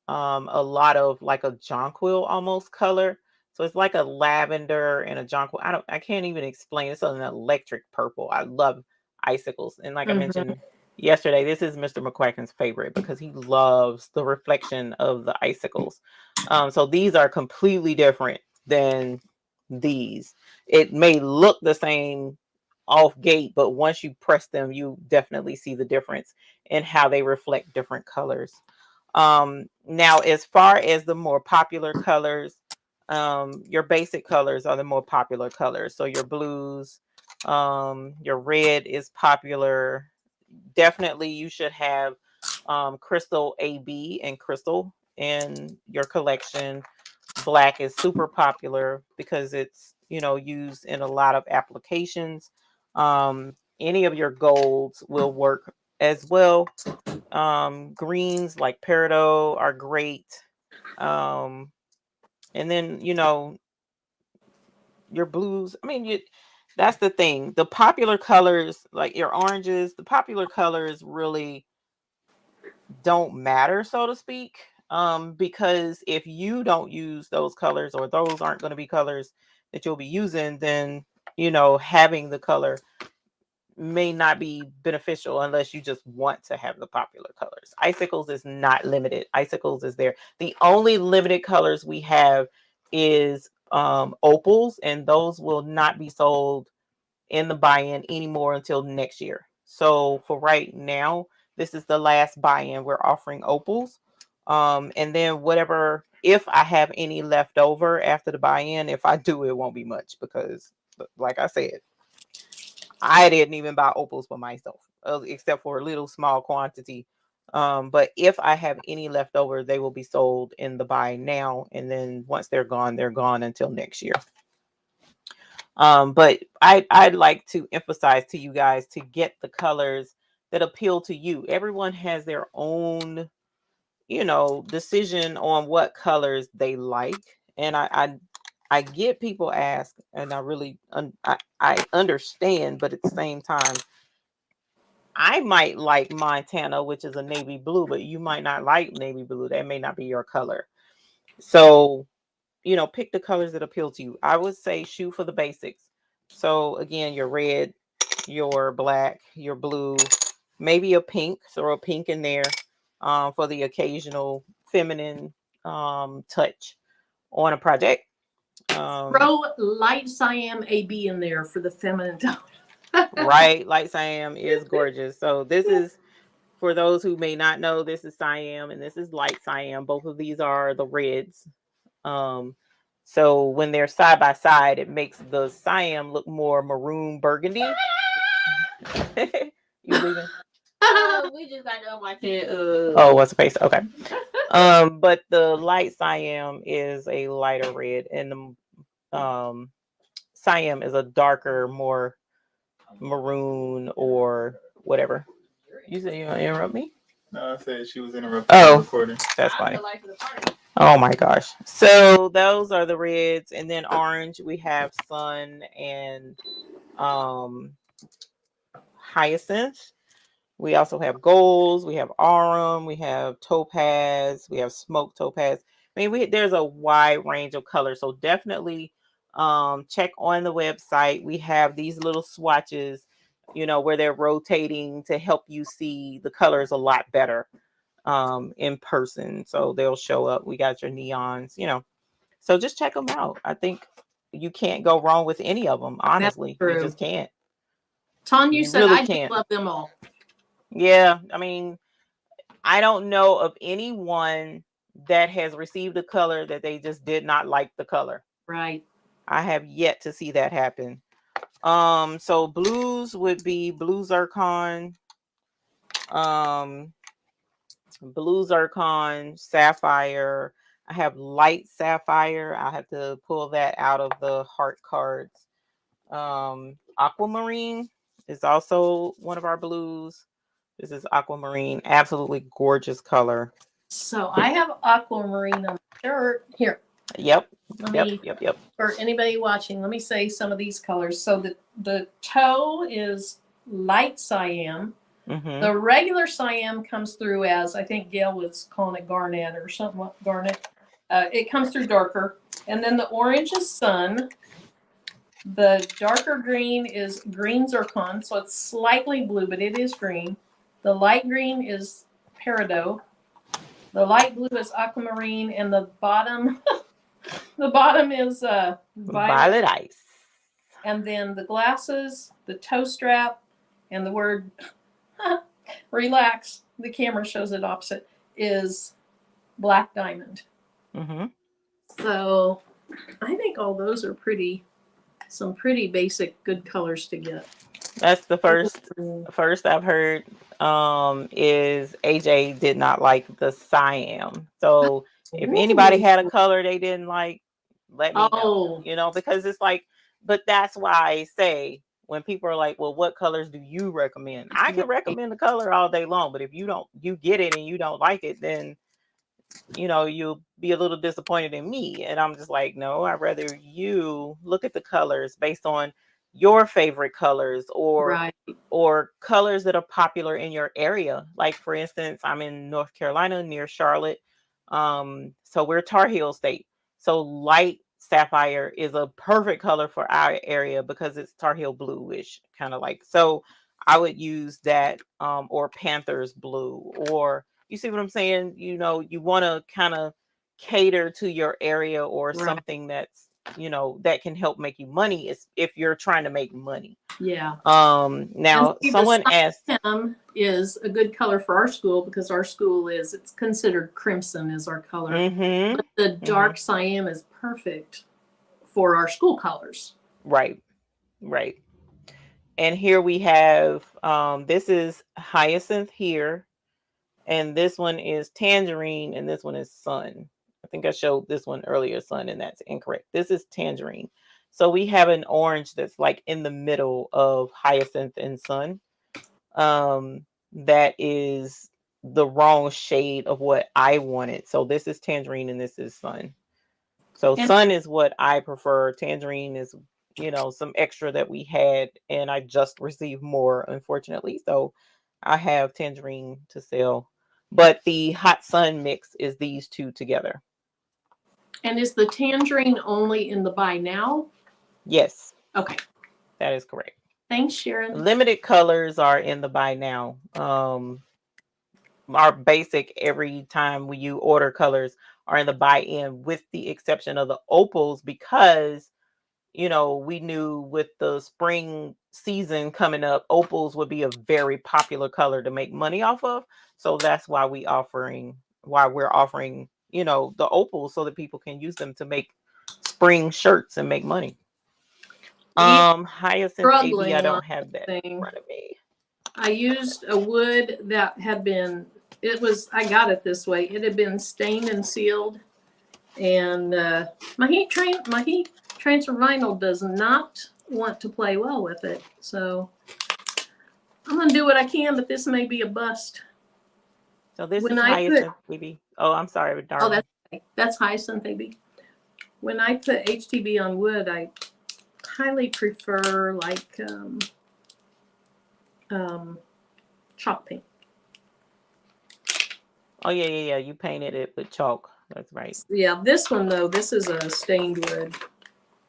a lot of like a jonquil almost color. So it's like a lavender and a jonquil. I can't even explain. It's an electric purple. I love icicles. And like I mentioned yesterday, this is Mr. McQuacken's favorite because he loves the reflection of the icicles. So these are completely different than these. It may look the same off gate, but once you press them, you definitely see the difference in how they reflect different colors. Now, as far as the more popular colors, your basic colors are the more popular colors. So your blues, your red is popular. Definitely you should have crystal AB and crystal in your collection. Black is super popular because it's, you know, used in a lot of applications. Any of your golds will work as well. Greens like peridot are great. And then, you know, your blues, I mean, that's the thing. The popular colors, like your oranges, the popular colors really don't matter, so to speak. Because if you don't use those colors, or those aren't going to be colors that you'll be using, then, you know, having the color may not be beneficial unless you just want to have the popular colors. Icicles is not limited. Icicles is there. The only limited colors we have is opals, and those will not be sold in the buy-in anymore until next year. So for right now, this is the last buy-in. We're offering opals. And then whatever, if I have any left over after the buy-in, if I do, it won't be much because, like I said, I didn't even buy opals for myself, except for a little small quantity. But if I have any left over, they will be sold in the buy now. And then once they're gone until next year. But I'd like to emphasize to you guys to get the colors that appeal to you. Everyone has their own, you know, decision on what colors they like. And I get people ask, and I really I understand, but at the same time, I might like Montana, which is a navy blue, but you might not like navy blue. That may not be your color. So, you know, pick the colors that appeal to you. I would say shoot for the basics. So again, your red, your black, your blue, maybe a pink. Throw a pink in there for the occasional feminine touch on a project. Throw light cyan AB in there for the feminine tone. Right, light cyan is gorgeous. So this is, for those who may not know, this is cyan and this is light cyan. Both of these are the reds. So when they're side by side, it makes the cyan look more maroon burgundy. You leaving? We just got done watching. Oh, what's the face? Okay. But the light cyan is a lighter red, and the cyan is a darker, more maroon or whatever. You said you want to interrupt me? No, I said she was interrupting Oh, the recording. that's funny. Oh my gosh. So those are the reds, and then orange we have sun and hyacinth. We also have golds, we have aurum, we have topaz, we have smoked topaz. I mean, there's a wide range of colors. So definitely check on the website. We have these little swatches, you know, where they're rotating to help you see the colors a lot better in person. So they'll show up. We got your neons, you know. So just check them out. I think you can't go wrong with any of them. Honestly, you just can't. Tanya You said, really I can't. love them all. Yeah, I mean, I don't know of anyone that has received a color that they just did not like the color. Right. I have yet to see that happen. So blues would be blue zircon, blue zircon, sapphire. I have light sapphire. I have to pull that out of the heart cards. Aquamarine is also one of our blues. This is aquamarine, absolutely gorgeous color. So I have aquamarine on the shirt. Here, Yep. let Yep. me, Yep. Yep. for anybody watching, let me say some of these colors. So the toe is light cyan. Mm-hmm. The regular cyan comes through as, I think Gail was calling it garnet or something like garnet. It comes through darker. And then the orange is sun. The darker green is green zircon, so it's slightly blue, but it is green. The light green is peridot. The light blue is aquamarine, and the bottom, the bottom is Violet ice. And then the glasses, the toe strap, and the word relax. The camera shows it opposite. Is black diamond. Mm-hmm. So I think all those are some pretty basic good colors to get. That's the first I've heard is AJ did not like the cyan. So if anybody had a color they didn't like, let me know. You know, because it's like, but that's why I say when people are like, well, what colors do you recommend? I can recommend the color all day long, but if you get it and you don't like it, then you know, you'll be a little disappointed in me. And I'm just like, no, I'd rather you look at the colors based on your favorite colors or colors that are popular in your area. Like for instance, I'm in North Carolina near Charlotte. So we're Tar Heel State. So light sapphire is a perfect color for our area because it's Tar Heel bluish, kind of like. So I would use that or Panthers blue, or you see what I'm saying? You know, you want to kind of cater to your area or something that's, you know, that can help make you money if you're trying to make money. Yeah. Now someone asked, is a good color for our school because our school it's considered crimson is our color. Mm-hmm. But the dark cyan is perfect for our school colors. Right. Right. And here we have this is hyacinth here. And this one is tangerine, and this one is sun. I think I showed this one earlier, sun, and that's incorrect. This is tangerine. So we have an orange that's like in the middle of hyacinth and sun. That is the wrong shade of what I wanted. So this is tangerine and this is sun. So sun is what I prefer. Tangerine is, you know, some extra that we had, and I just received more, unfortunately. So I have tangerine to sell. But the hot sun mix is these two together. And is the tangerine only in the buy now? Yes. Okay. That is correct. Thanks, Sharon. Limited colors are in the buy now. Our basic every time you order colors are in the buy in, with the exception of the opals, because you know, we knew with the spring season coming up, opals would be a very popular color to make money off of. So that's why we're offering, you know, the opals so that people can use them to make spring shirts and make money. Hyacinth AB, I don't have that in front of me. I used a wood that had been, I got it this way. It had been stained and sealed. And my heat transfer vinyl does not want to play well with it. So I'm going to do what I can, but this may be a bust. So this is hyacinth AB. Oh, I'm sorry, darling. Oh, that's hyacinth AB. When I put HTB on wood, I highly prefer like chalk paint. Oh yeah. You painted it with chalk. That's right. Yeah, this one though, this is a stained wood,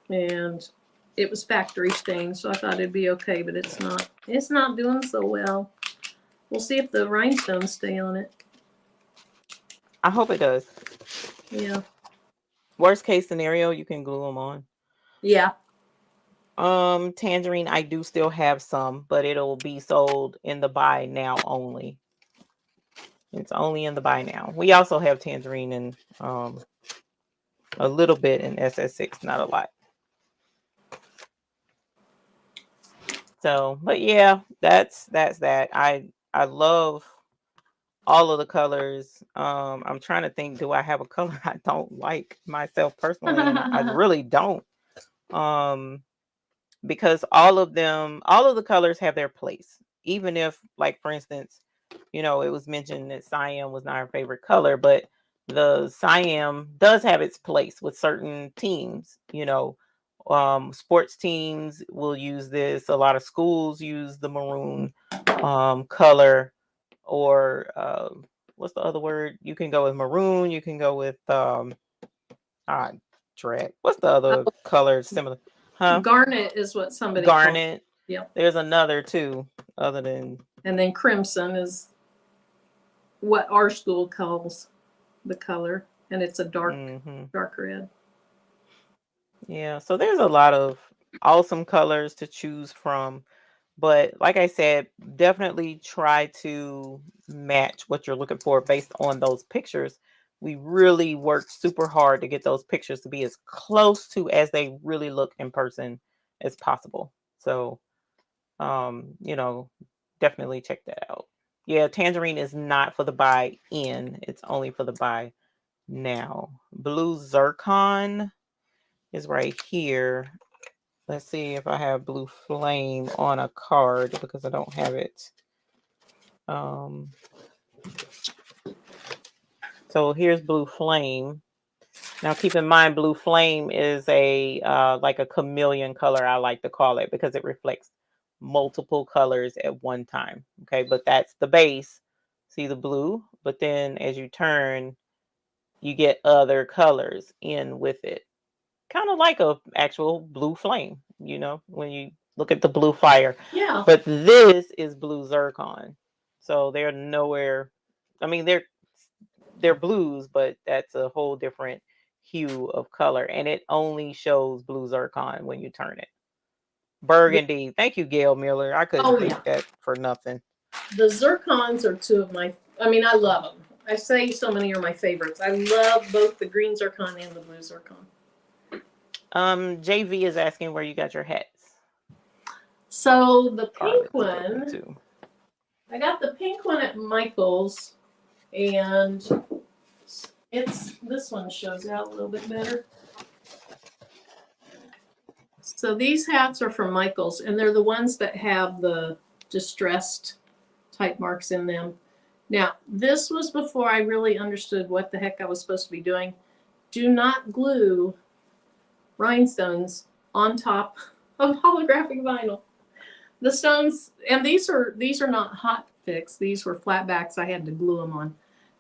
and it was factory stained, so I thought it'd be okay, but it's not. It's not doing so well. We'll see if the rhinestones stay on it. I hope it does. Yeah. Worst case scenario, you can glue them on. Yeah. Tangerine, I do still have some, but it'll be sold in the buy now only. It's only in the buy now. We also have tangerine and a little bit in SS6, not a lot. So, but yeah, that's that. I love all of the colors. I'm trying to think, do I have a color I don't like myself personally? And I really don't. Um, because all of the colors have their place. Even if, like, for instance, it was mentioned that cyan was not our favorite color, but the cyan does have its place with certain teams. Sports teams will use this. A lot of schools use the maroon color, or what's the other word? You can go with maroon. You can go with what's the other color similar? Huh? Garnet is what somebody called. Garnet. Yeah. There's another too, other than. And then crimson is what our school calls the color, and it's a dark red. Yeah, so there's a lot of awesome colors to choose from, but like I said, definitely try to match what you're looking for based on those pictures. We really worked super hard to get those pictures to be as close to as they really look in person as possible. So, definitely check that out. Yeah, tangerine is not for the buy in, it's only for the buy now. Blue zircon is right here. Let's see if I have blue flame on a card, because I don't have it. So here's blue flame. Now keep in mind, blue flame is a like a chameleon color, I like to call it, because it reflects multiple colors at one time. Okay, but that's the base. See the blue, but then as you turn, you get other colors in with it. Kind of like a actual blue flame, when you look at the blue fire. Yeah. But this is blue zircon. So they're nowhere. I mean, they're blues, but that's a whole different hue of color, and it only shows blue zircon when you turn it. Burgundy. Thank you, Gail Miller. I couldn't think that for nothing. The zircons are two of my. I mean, I love them. I say so many are my favorites. I love both the green zircon and the blue zircon. JV is asking where you got your hats. So the pink one, I got the pink one at Michael's, and this one shows out a little bit better. So these hats are from Michael's, and they're the ones that have the distressed type marks in them. Now, this was before I really understood what the heck I was supposed to be doing. Do not glue rhinestones on top of holographic vinyl. The stones, and these are not hot fix. These were flat backs. I had to glue them on.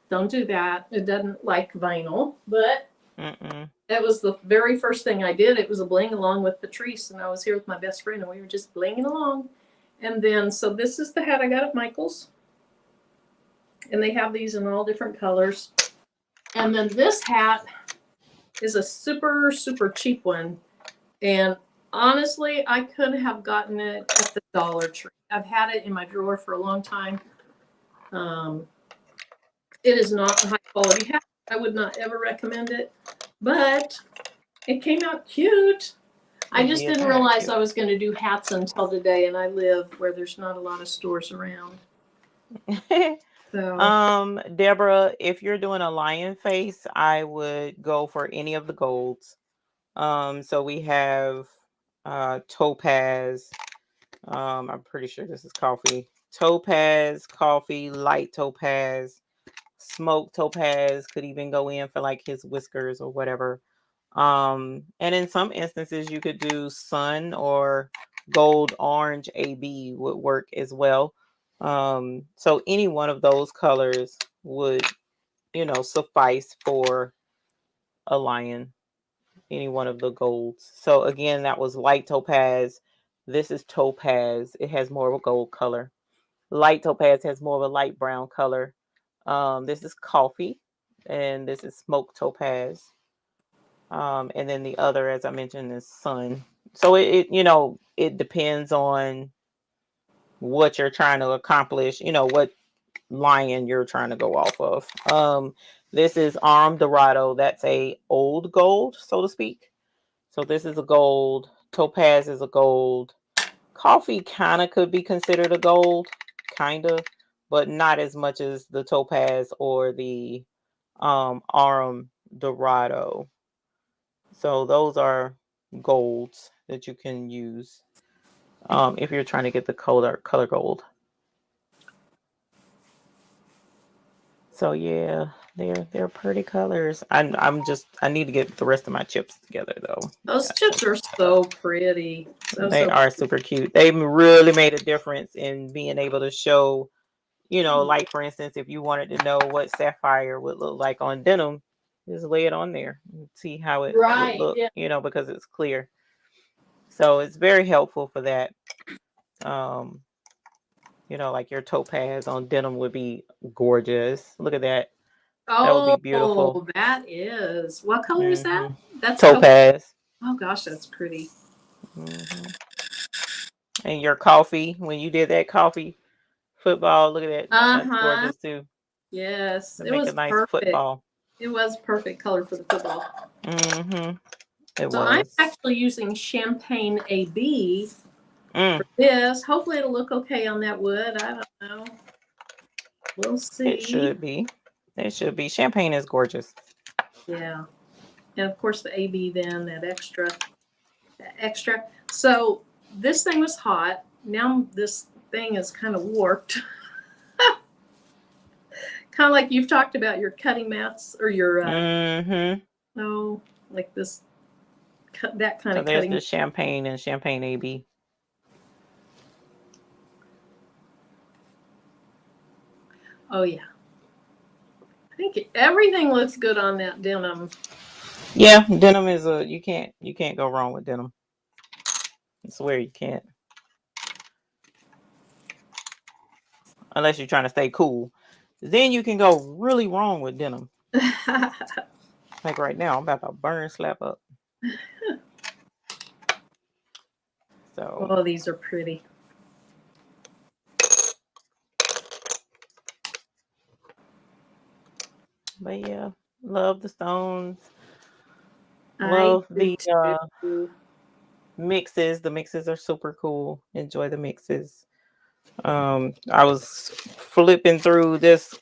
Don't do that. It doesn't like vinyl, but that was the very first thing I did. It was a bling along with Patrice, and I was here with my best friend, and we were just blinging along. And then, so this is the hat I got at Michael's, and they have these in all different colors. And then this hat is a super, super cheap one. And honestly, I could have gotten it at the Dollar Tree. I've had it in my drawer for a long time. It is not a high quality hat. I would not ever recommend it, but it came out cute. I just didn't realize I was going to do hats until today, and I live where there's not a lot of stores around. So. Deborah, if you're doing a lion face, I would go for any of the golds. So we have topaz. I'm pretty sure this is coffee. Topaz, coffee, light topaz, smoke topaz could even go in for like his whiskers or whatever. And in some instances, you could do sun or gold orange AB would work as well. So any one of those colors would, suffice for a lion. Any one of the golds. So again, that was light topaz. This is topaz. It has more of a gold color. Light topaz has more of a light brown color. This is coffee, and this is smoke topaz. And then the other, as I mentioned, is sun. So it depends on what you're trying to accomplish, what lion you're trying to go off of. This is Arm Dorado. That's a old gold, so to speak. So this is a gold. Topaz is a gold. Coffee kind of could be considered a gold, kind of, but not as much as the topaz or the Arum Dorado. So those are golds that you can use if you're trying to get the color gold. So yeah, they're pretty colors. I need to get the rest of my chips together though. Those chips are so pretty. They are super cute. They really made a difference in being able to show, like for instance, if you wanted to know what sapphire would look like on denim, just lay it on there and see how it would look, because it's clear. So it's very helpful for that. Like your topaz on denim would be gorgeous. Look at that. That would be beautiful. That is. What color is that? That's topaz. Oh gosh, that's pretty. And your coffee, when you did that coffee football, look at that. That's gorgeous too. Yes, it was a nice perfect football. It was perfect color for the football. It was. I'm actually using champagne AB for this. Hopefully it'll look okay on that wood. I don't know. We'll see. It should be. It should be. Champagne is gorgeous. Yeah. And of course the AB then, that extra. So this thing was hot. Now this thing is kind of warped. Kind of like you've talked about your cutting mats or your like this that kind of there's cutting. The champagne and champagne AB. Oh yeah. I think everything looks good on that denim. Yeah, denim is you can't go wrong with denim. I swear you can't. Unless you're trying to stay cool. Then you can go really wrong with denim. Like right now, I'm about to burn slap up. So. Oh, these are pretty. But yeah, love the stones. Love the mixes. The mixes are super cool. Enjoy the mixes. I was flipping through this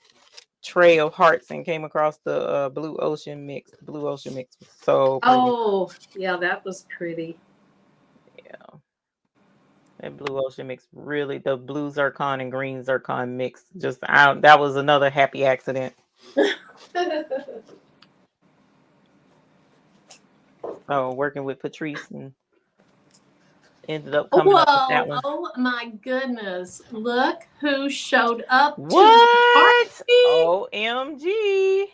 tray of hearts and came across the Blue Ocean mix. The Blue Ocean mix was so pretty. Oh, yeah, that was pretty. Yeah. That Blue Ocean mix, really, the blue zircon and green zircon mix, that was another happy accident. So working with Patrice and ended up coming up with that one. Oh my goodness. Look who showed up. What? OMG. Hey,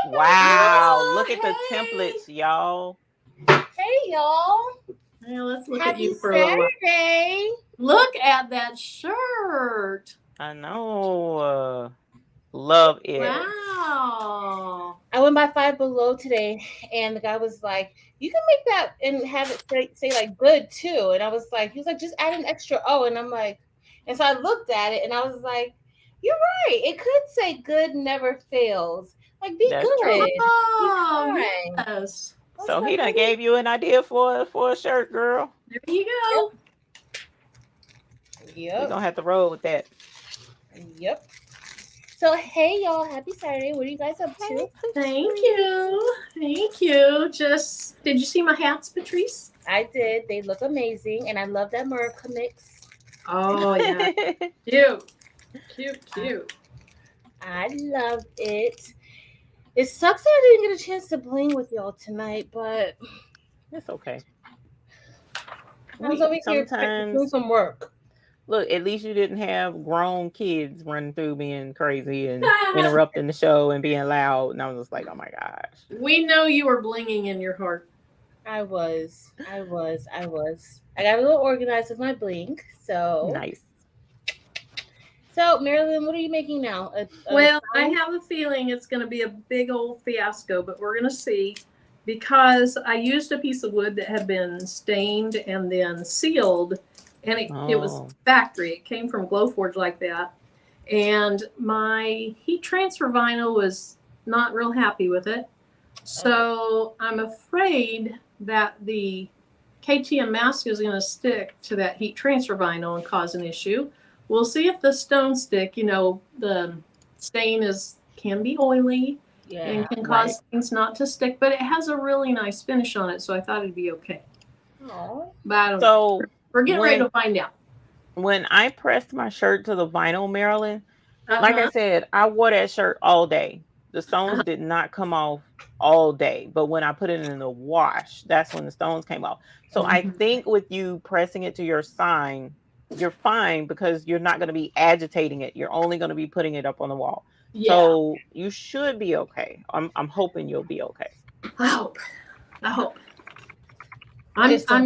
wow. Look at the templates, y'all. Hey, y'all. Yeah, let's look Happy at you for Saturday. A little. Look at that shirt. I know. Love it. Wow. I went by Five Below today, and the guy was like, "You can make that and have it say like good too." And I was like, he was like, "Just add an extra O." And I'm like, and so I looked at it, and I was like, "You're right. It could say good never fails. Like be That's good." True. Oh, yes. So he done gave you an idea for a shirt, girl. There you go. Yep. You're gonna have to roll with that. Yep. So hey y'all, happy Saturday. What are you guys up to? Thank you. Thank you. Just did you see my hats, Patrice? I did. They look amazing, and I love that America mix. Oh yeah. Cute. I love it. It sucks that I didn't get a chance to bling with y'all tonight, but it's okay. I was over here doing some work. Look, at least you didn't have grown kids running through being crazy and interrupting the show and being loud. And I was just like, oh my gosh. We know you were blinging in your heart. I was. I got a little organized with my bling. So nice. So, Marilyn, what are you making now? Well, I have a feeling it's going to be a big old fiasco, but we're going to see. Because I used a piece of wood that had been stained and then sealed. And it was factory. It came from Glowforge like that. And my heat transfer vinyl was not real happy with it. So I'm afraid that the KTM mask is going to stick to that heat transfer vinyl and cause an issue. We'll see if the stones stick. You know, the stain can be oily and can cause things not to stick, but it has a really nice finish on it, so I thought it'd be okay. Oh. But I don't know. We're getting ready to find out. When I pressed my shirt to the vinyl, Marilyn, like I said, I wore that shirt all day. The stones did not come off all day, but when I put it in the wash, that's when the stones came off. So I think with you pressing it to your sign, you're fine because you're not going to be agitating it. You're only going to be putting it up on the wall. Yeah. So you should be okay. I'm hoping you'll be okay. I hope. I'm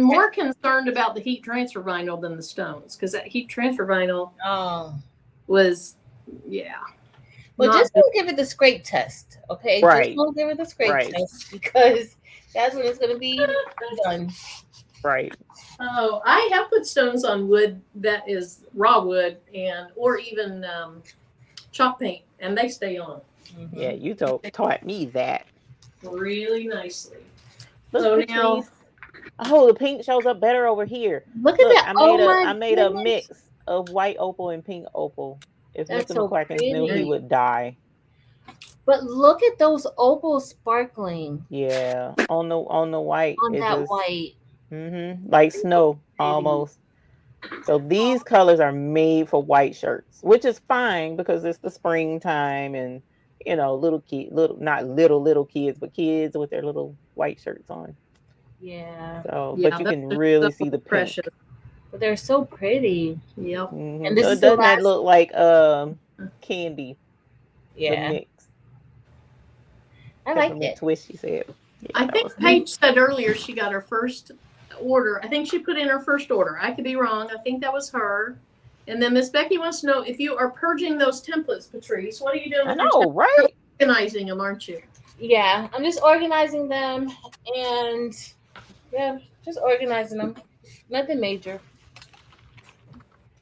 more concerned about the heat transfer vinyl than the stones, because that heat transfer vinyl was, Well, just don't give it the scrape test, okay? Right. Just don't give it the scrape test, because that's when it's going to be done. Right. Oh, I have put stones on wood that is raw wood or even chalk paint, and they stay on. Yeah, you taught me that really nicely. Look, so now, the pink shows up better over here. Look at that! I made a mix of white opal and pink opal. If Mr. McQuackins knew, he would die. But look at those opals sparkling. Yeah, on the white. On that white. Like snow almost. So these colors are made for white shirts, which is fine because it's the springtime and little kids, but kids with their little white shirts on. Yeah. So, but you can really see the pink. But they're so pretty. Yep. And this doesn't that look like candy? Yeah. The mix. I like it. Twist, she said. Yeah, I think Paige said earlier she got her first order. I think she put in her first order. I could be wrong. I think that was her. And then Miss Becky wants to know if you are purging those templates, Patrice. What are you doing? I know, right? You're organizing them, aren't you? Yeah, I'm just organizing them, and just organizing them. Nothing major.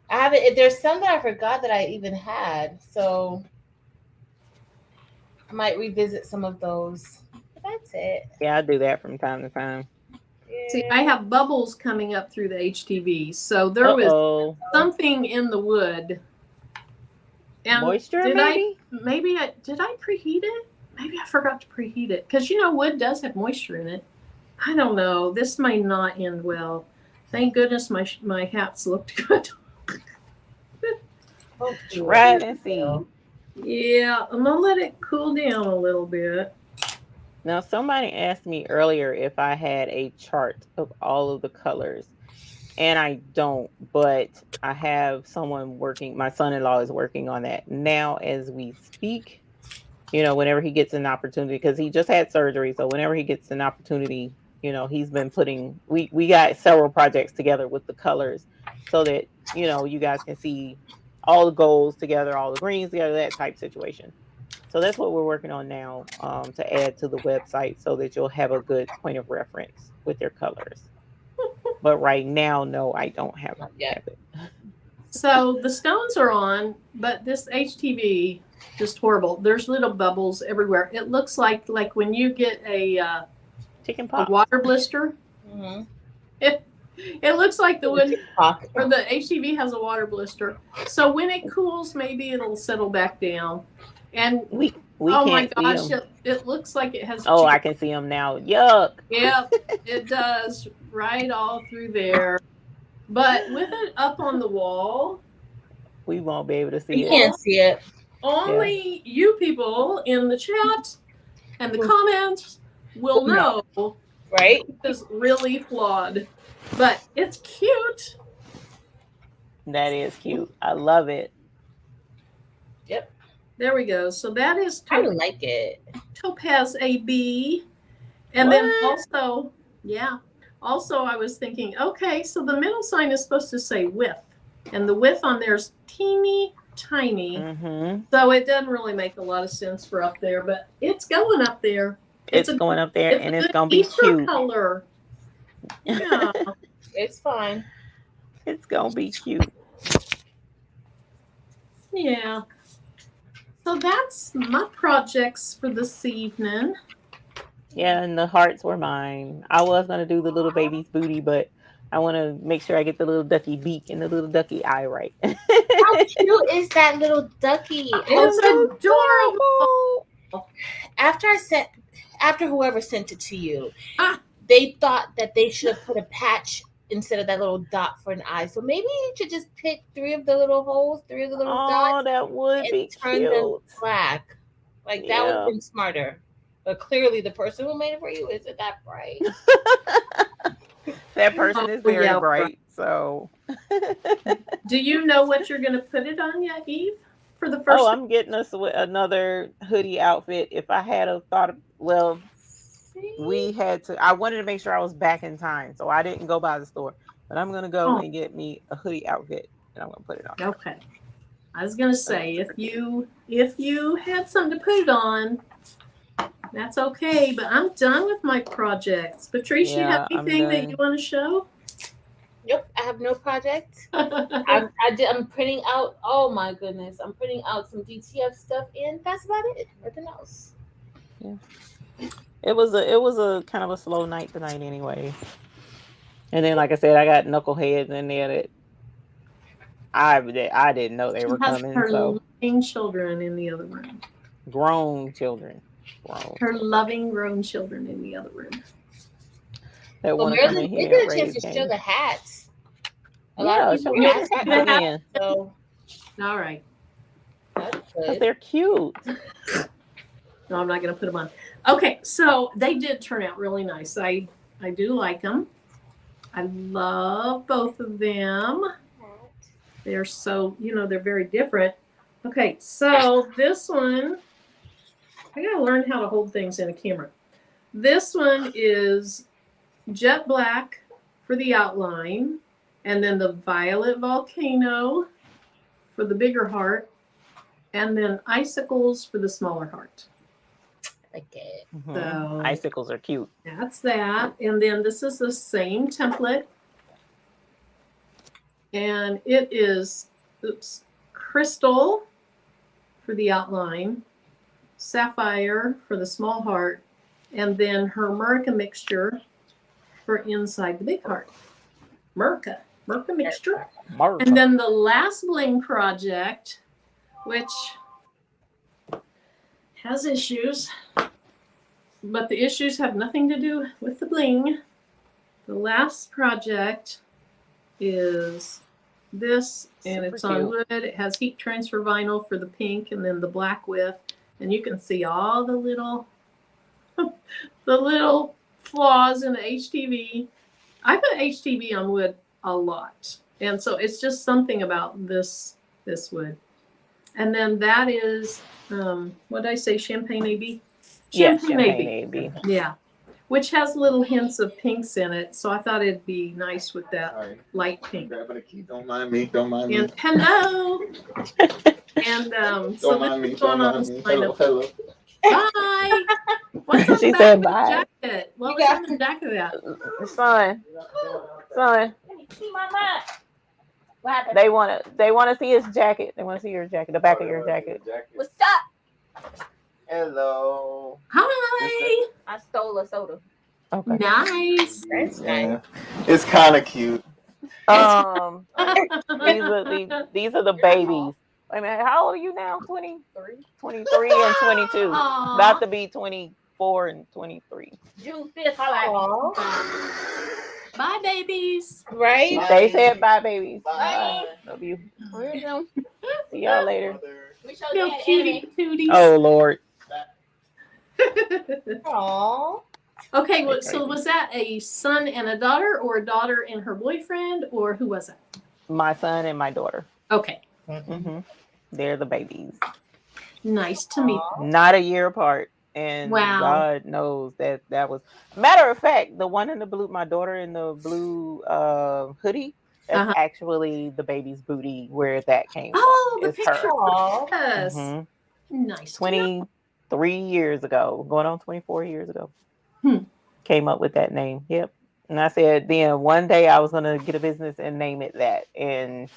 I haven't. There's some that I forgot that I even had, so I might revisit some of those. But that's it. Yeah, I do that from time to time. See, I have bubbles coming up through the HTV, so there was something in the wood. And moisture, did I preheat it? Maybe I forgot to preheat it, because wood does have moisture in it. I don't know. This may not end well. Thank goodness my hats looked good. Try it and see. Yeah, I'm gonna let it cool down a little bit. Now, somebody asked me earlier if I had a chart of all of the colors, and I don't, but I have someone working. My son-in-law is working on that now as we speak. Whenever he gets an opportunity, because he just had surgery, so whenever he gets an opportunity, he's been putting. We got several projects together with the colors, so that you guys can see all the golds together, all the greens together, that type situation. So that's what we're working on now, to add to the website so that you'll have a good point of reference with your colors. But right now, no, I don't have it. So the stones are on, but this HTV, just horrible. There's little bubbles everywhere. It looks like when you get a chicken pox, a water blister. Mm-hmm. It looks like the wood or the HTV has a water blister. So when it cools, maybe it'll settle back down. And we oh my can't gosh, see them. It looks like it has. Oh, I can see them now. Yuck. Yep, it does, right all through there. But with it up on the wall, we won't be able to see it. You can't see it. Only you people in the chat and the comments will know. Right? It's really flawed, but it's cute. That is cute. I love it. Yep. There we go. So that is I like it. Topaz AB. And then also I was thinking, okay, so the middle sign is supposed to say width. And the width on there is teeny tiny. Mm-hmm. So it doesn't really make a lot of sense for up there, but it's going up there. It's going up there, and it's going to be cute. Color. Yeah. It's fine. It's going to be cute. Yeah. So that's my projects for this evening. Yeah, and the hearts were mine. I was gonna do the little baby's booty, but I want to make sure I get the little ducky beak and the little ducky eye right. How cute is that little ducky? It's adorable. After I sent, after whoever sent it to you, Ah, they thought that they should have put a patch instead of that little dot for an eye. So maybe you should just pick three of the little holes, three of the little Oh, dots, that would and be turn them cute. black. Like that would have Yeah. been smarter. But clearly, the person who made it for you isn't that bright. That person is Oh, very yeah, bright. So, do you know what you're going to put it on yet, Eve? For the oh, first I'm getting us another hoodie outfit. If I had a thought, well, we had to. I wanted to make sure I was back in time, so I didn't go by the store. But I'm gonna go and get me a hoodie outfit, and I'm gonna put it on. Okay. I was going to say, if you had something to put it on, that's okay. But I'm done with my projects. Patrice, you have Yeah, I'm anything that done. you want to show? Nope, I have no project. Oh, I'm printing out. Oh my goodness, I'm printing out some DTF stuff, and that's about it. Nothing else. It was a kind of a slow night tonight, anyway. And then, like I said, I got knuckleheads in there that I didn't know they she were has coming. her So loving children in the other room. grown children, Her loving grown children in the other room. that Well, want to come Marilyn in did here get and a chance raise to show game. the hats. A lot Yeah, of people show me were those asking hats about that, again, so All right. that's because good. they're cute. No, I'm not going to put them on. Okay, so they did turn out really nice. I do like them. I love both of them. They're so, they're very different. Okay, so this one, I got to learn how to hold things in a camera. This one is jet black for the outline, and then the violet volcano for the bigger heart, and then icicles for the smaller heart. Like it. Mhm. So Icicles are cute. that's that. And then this is the same template. And it is, crystal for the outline, sapphire for the small heart, and then her Merca mixture for inside the big heart. Merca mixture. And then the last bling project, which has issues, but the issues have nothing to do with the bling. The last project is this, and Super it's on cute. wood. It has heat transfer vinyl for the pink, and then the black with, and you can see all the little the little flaws in the HTV. I put HTV on wood a lot, and so it's just something about this wood. And then that is what did I say? Champagne AB. Yes, champagne AB. Yeah, which has little hints of pinks in it. So I thought it'd be nice with that Sorry. light pink. Grabbing a key. Don't mind me. Don't mind me. And hello. And so Don't mind this me. is going Don't on mind the me. sign Hello. up. Hello. Bye. What's on She the back said of the bye. jacket? What was on the back of that? Son. See my mind. What happened? They want to see his jacket. They want to see your jacket, the back of your jacket. What's up? Hello. Hi. I stole a soda. Okay. Nice. That's Yeah. It's kind of cute. These are the babies. Wait a minute, how old are you now? 23 and 22. About to be 24 and 23. June 5th. Aww. Bye, babies. Right? Bye. They said bye, babies. Bye. Love you. Where is them? See y'all later. We show Little Dad cutie patooties. Oh Lord. Aww. Okay, well, so was that a son and a daughter, or a daughter and her boyfriend, or who was it? My son and my daughter. Okay, Mm-hmm. They're the babies. nice to meet you. Not a year apart. And Wow. God knows that was. Matter of fact, the one in the blue, my daughter in the blue hoodie, that's actually the baby's booty where that came from. Oh, the It's picture. her. Yes. Mhm. Nice. to know. 23 years ago, going on 24 years ago, came up with that name. Yep. And I said, then one day I was going to get a business and name it that. And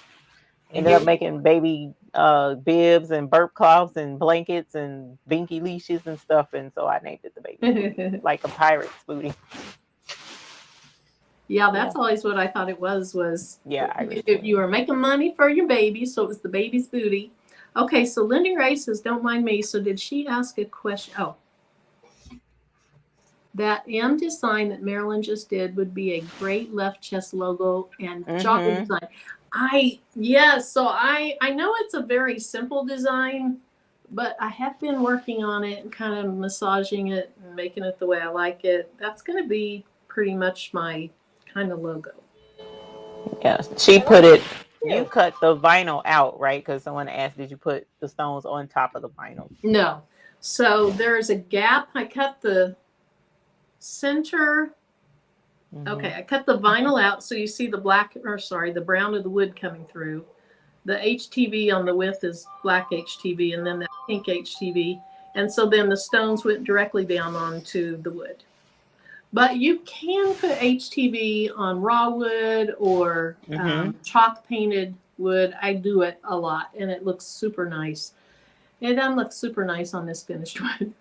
Ended up making baby bibs and burp cloths and blankets and binky leashes and stuff. And so I named it the baby, like a pirate's booty. Yeah, that's always what I thought it was Irish if booty. you were making money for your baby, so it was the baby's booty. Okay, so Linda Ray says, don't mind me. So did she ask a question? Oh. That M design that Marilyn just did would be a great left chest logo and jogger design. So I know it's a very simple design, but I have been working on it and kind of massaging it and making it the way I like it. That's going to be pretty much my kind of logo. Yeah, she put it. You cut the vinyl out, right? Because someone asked, did you put the stones on top of the vinyl? No. So there's a gap. I cut the center. Okay, I cut the vinyl out so you see the the brown of the wood coming through. The HTV on the width is black HTV and then that pink HTV. And so then the stones went directly down onto the wood. But you can put HTV on raw wood or chalk painted wood. I do it a lot and it looks super nice. It doesn't look super nice on this finished wood.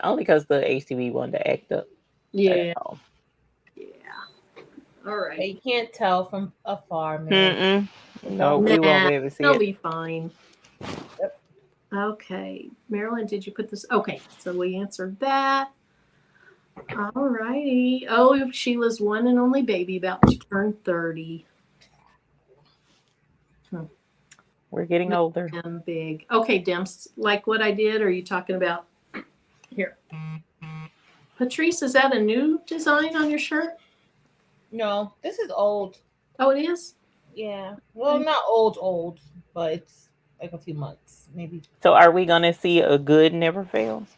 Only because the HTV wanted to act up. Yeah. Yeah. All right. You can't tell from afar, man. No, we won't be able to see it'll it. be fine. Yep. Okay. Marilyn, did you put this? Okay. So we answered that. All righty. Oh, Sheila's one and only baby about to turn 30. We're getting older. And big. Okay, Dems, like what I did, or are you talking about here? Patrice, is that a new design on your shirt? No, this is old. Oh, it is? Yeah. Well, not old, but it's like a few months, maybe. So are we going to see a good never fails?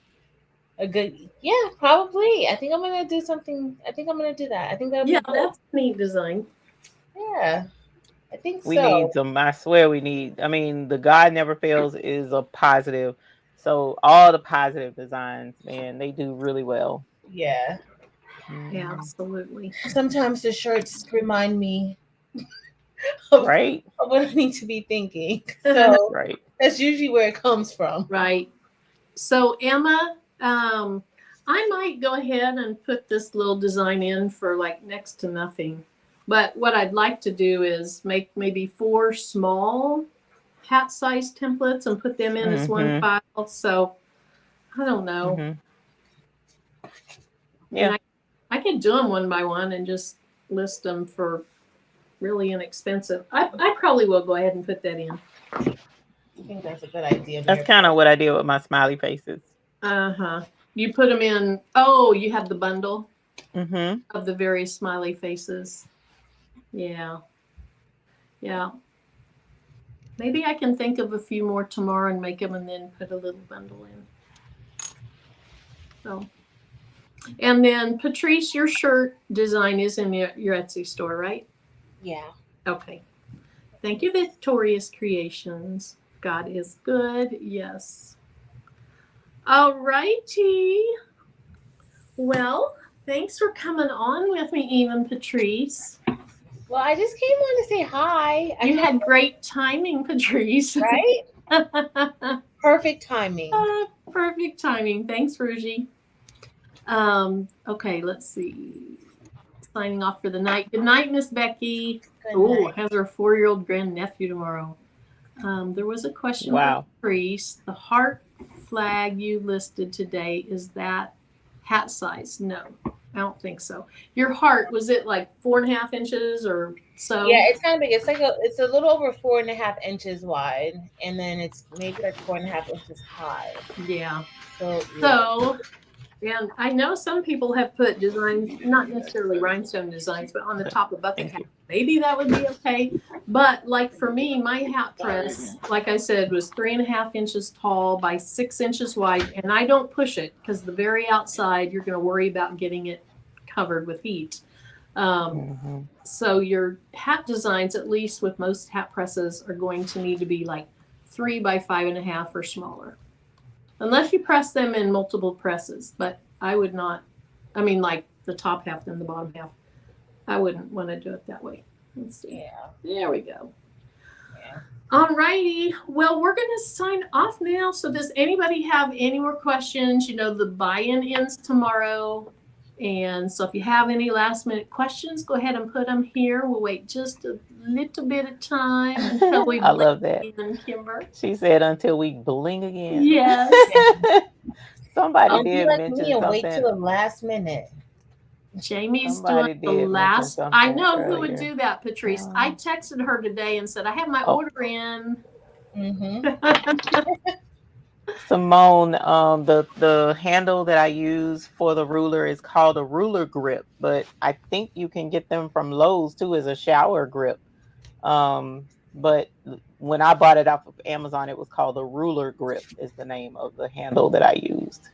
A good, yeah, probably. I think I'm going to do something. I think I'm going to do that. I think that'll be cool. That's a neat design. Yeah. I think we need some. I swear we need. I mean, the God Never Fails is a positive. So all the positive designs, man, they do really well. Yeah. Yeah, absolutely. Sometimes the shirts remind me of what I need to be thinking. So that's usually where it comes from. Right. So Emma, I might go ahead and put this little design in for like next to nothing. But what I'd like to do is make maybe 4 small hat size templates and put them in as one file. So I don't know. Yeah. I can do them one by one and just list them for really inexpensive. I probably will go ahead and put that in. I think that's a good idea. That's kind of what I did with my smiley faces. You put them in. Oh, you have the bundle of the various smiley faces. Yeah. Maybe I can think of a few more tomorrow and make them and then put a little bundle in. So, and then Patrice, your shirt design is in your Etsy store, right? Yeah. Okay. Thank you, Victorious Creations. God is good. Yes. All righty. Well, thanks for coming on with me, even Patrice. Well, I just came on to say hi. You had great timing, Patrice. Right? Perfect timing. Perfect timing. Thanks, Ruji. Okay, let's see. Signing off for the night. Good night, Miss Becky. Oh, has her 4-year-old grandnephew tomorrow. There was a question from Patrice. The heart flag you listed today, is that hat size? No. I don't think so. Your heart, was it like 4.5 inches or so? Yeah, it's kind of big. It's a little over 4.5 inches wide, and then it's maybe like 4.5 inches high. Yeah. So, and I know some people have put designs, not necessarily rhinestone designs, but on the top of bucket hat. Maybe that would be okay. But like for me, my hat press, like I said, was 3.5 inches tall by 6 inches wide, and I don't push it because the very outside you're going to worry about getting it covered with heat. So your hat designs, at least with most hat presses, are going to need to be like 3 by 5.5 or smaller. Unless you press them in multiple presses, but I would not, I mean like the top half and the bottom half. I wouldn't want to do it that way. Let's see. Yeah. There we go. Yeah. All righty. Well, we're going to sign off now. So does anybody have any more questions? You know, the buy-in ends tomorrow. And so if you have any last minute questions, go ahead and put them here. We'll wait just a little bit of time until we I love that. in, Kimber. She said until we bling again. Yes. Somebody Don't be did like me mention and wait something. till the last minute. Jamie's Somebody doing the did mention last. I something know who would earlier. do that, Patrice. I texted her today and said, I have my Oh. order in. Mm-hmm. Simone, the handle that I use for the ruler is called a ruler grip, but I think you can get them from Lowe's too as a shower grip. But when I bought it off of Amazon, it was called a ruler grip is the name of the handle that I used.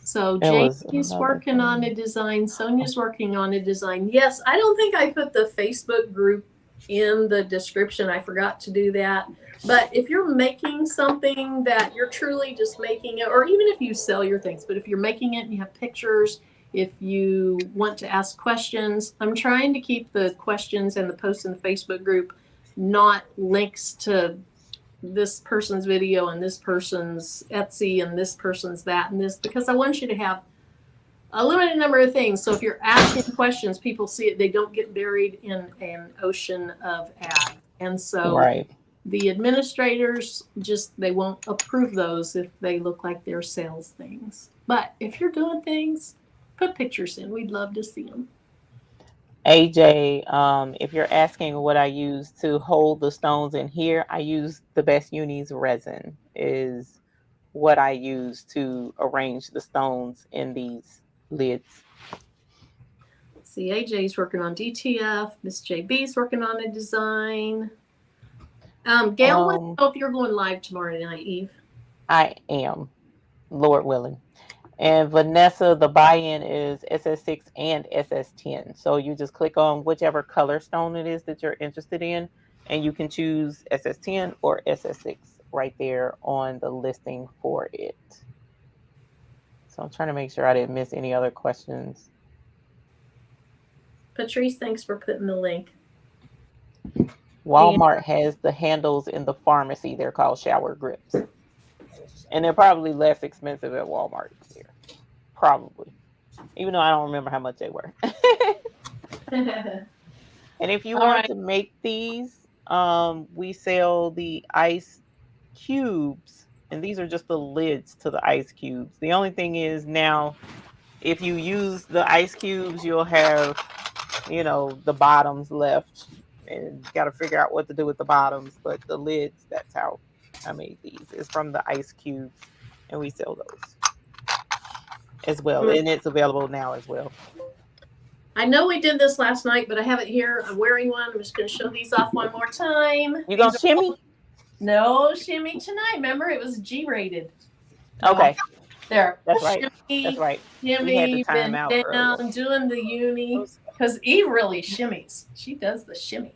So It was Jamie's another working on thing. a design. Sonia's working on a design. Yes, I don't think I put the Facebook group in the description. I forgot to do that. But if you're making something that you're truly just making it, or even if you sell your things, but if you're making it and you have pictures, if you want to ask questions, I'm trying to keep the questions and the posts in the Facebook group not links to this person's video and this person's Etsy and this person's that and this, because I want you to have a limited number of things. So if you're asking questions, people see it, they don't get buried in an ocean of ads. And so Right. the administrators they won't approve those if they look like they're sales things. But if you're doing things, put pictures in. We'd love to see them. AJ, if you're asking what I use to hold the stones in here, I use the Best Unis resin is what I use to arrange the stones in these lids. See, AJ's working on DTF. Miss JB's working on a design. Gail, let me know if you're going live tomorrow night, Eve. I am, Lord willing. And Vanessa, the buy-in is SS6 and SS10. So you just click on whichever color stone it is that you're interested in, and you can choose SS10 or SS6 right there on the listing for it. So I'm trying to make sure I didn't miss any other questions. Patrice, thanks for putting the link. Walmart has the handles in the pharmacy. They're called shower grips. And they're probably less expensive at Walmart here. Probably. Even though I don't remember how much they were. And if you want to make these, we sell the ice cubes. And these are just the lids to the ice cubes. The only thing is now, if you use the ice cubes, you'll have, the bottoms left. And got to figure out what to do with the bottoms. But the lids, that's how I made these. It's from the ice cubes. And we sell those as well. And it's available now as well. I know we did this last night, but I have it here. I'm wearing one. I'm just going to show these off one more time. You going to shimmy? No shimmy tonight. Remember, it was G-rated. Okay. There. That's right. Shimmy, That's right. Shimmy, been down, doing the uni. Because Eve really shimmies. She does the shimmy.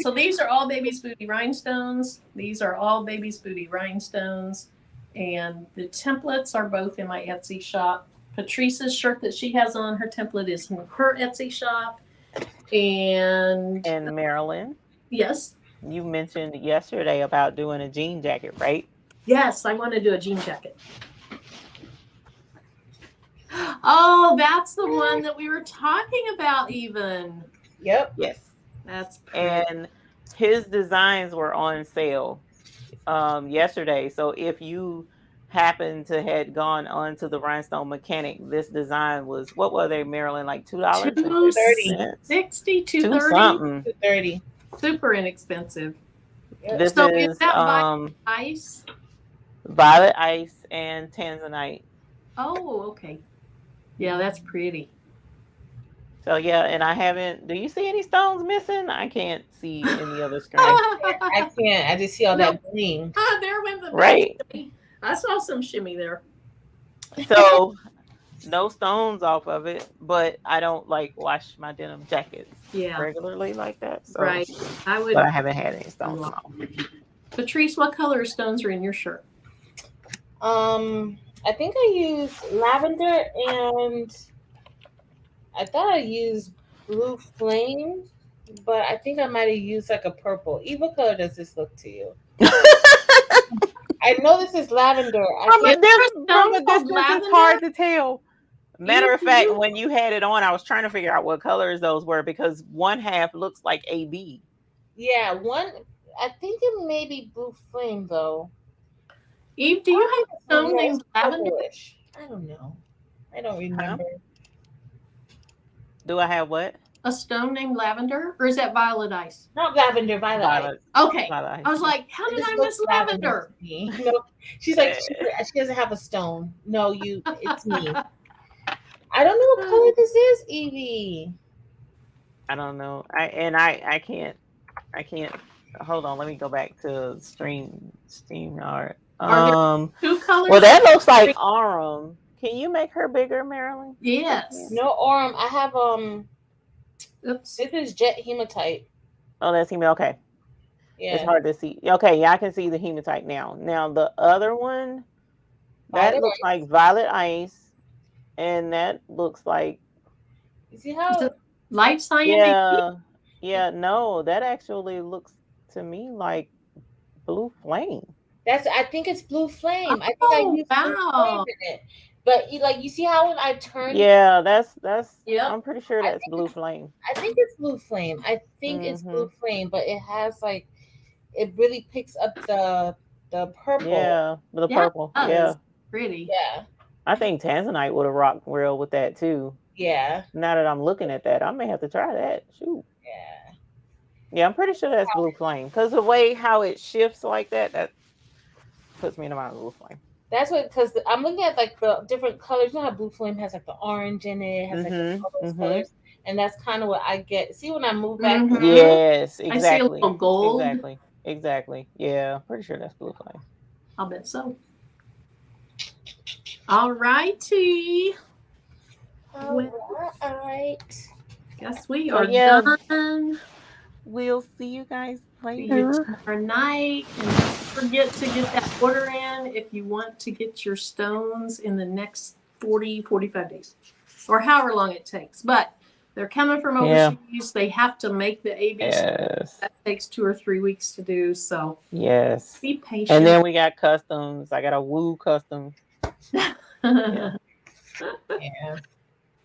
So these are all Baby's Booty rhinestones. These are all Baby's Booty rhinestones. And the templates are both in my Etsy shop. Patrice's shirt that she has on, her template is in her Etsy shop. And Marilyn. Yes. You mentioned yesterday about doing a jean jacket, right? Yes, I want to do a jean jacket. Oh, that's the one that we were talking about even. Yep. Yes. That's pretty. And his designs were on sale yesterday. So if you happen to had gone on to the Rhinestone Mechanic, this design was, what were they, Marilyn? Like $2? $2.30. 60, $2.30. $2 Super inexpensive. Yep. This so is that violet ice? Violet ice and tanzanite. Oh, okay. Yeah, that's pretty. So yeah, and I haven't. Do you see any stones missing? I can't see any other screen. I can't. I just see all that bling. There went the right. Shimmy. I saw some shimmy there. So no stones off of it, but I don't wash my denim jackets regularly like that. So, right. But I haven't had any stones off. Patrice, what color stones are in your shirt? I think I used lavender and I thought I used blue flame, but I think I might have used like a purple. Eva, what color does this look to you? I know this is lavender. From a, Is there a stone from a called distance, it's hard to tell. Matter Eve, of do fact, you- when you had it on, I was trying to figure out what colors those were because one half looks like AB. Yeah, one. I think it may be blue flame though. Eve, do you have a stone Yeah, named it's lavender? purplish. I don't know. I don't remember. Do I have what? A stone named lavender, or is that violet ice? Not lavender, violet. Violet. Okay, Violet. I was like, how It did just I looks miss lavender? to me. No, she's like she doesn't have a stone. No, it's me. I don't know what color this is, Evie. I don't know. I can't. Hold on. Let me go back to StreamYard. Are there two colors? Well, that looks like Arum. Can you make her bigger, Marilyn? Yes. No, I have Oops. this is jet hematite. Oh, that's hematite. Okay. Yeah. It's hard to see. Okay, yeah, I can see the hematite now. Now the other one, that Violet looks ice. like violet ice, and that looks like You see how Light cyan? no, that actually looks to me like blue flame. I think it's blue flame. I think I Oh, used blue flame wow. in it. But you see how when I turn Yeah, that's Yep. I'm pretty sure that's blue flame. I think it's blue flame. I think it's blue flame, but it has like it really picks up the purple. Yeah, the purple. That Yeah. is pretty. Yeah. I think Tanzanite would have rocked real with that too. Yeah. Now that I'm looking at that, I may have to try that. Shoot. Yeah. Yeah, I'm pretty sure that's blue flame because the way how it shifts like that puts me in the mind of blue flame. That's what, because I'm looking at like the different colors. You know how blue flame has like the orange in it, has like all those colors, and that's kind of what I get. See when I move back? Yes, exactly. I see a little gold. Exactly. Yeah, pretty sure that's blue flame. I'll bet so. All righty. All right. Guess we are done. We'll see you guys See later. you tomorrow night. And don't forget to get that order in if you want to get your stones in the next 40, 45 days. Or however long it takes. But they're coming from overseas. Yeah. They have to make the ABC. Yes. That takes 2 or 3 weeks to do. So yes. Be patient. And then we got customs. I got a Woo custom. Yeah.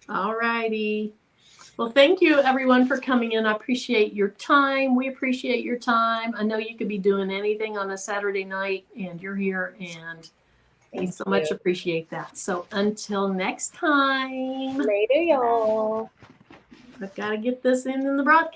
All righty. Well, thank you everyone for coming in. I appreciate your time. We appreciate your time. I know you could be doing anything on a Saturday night and you're here, and we so much appreciate that. So until next time. Later, y'all. I've got to get this in the broadcast.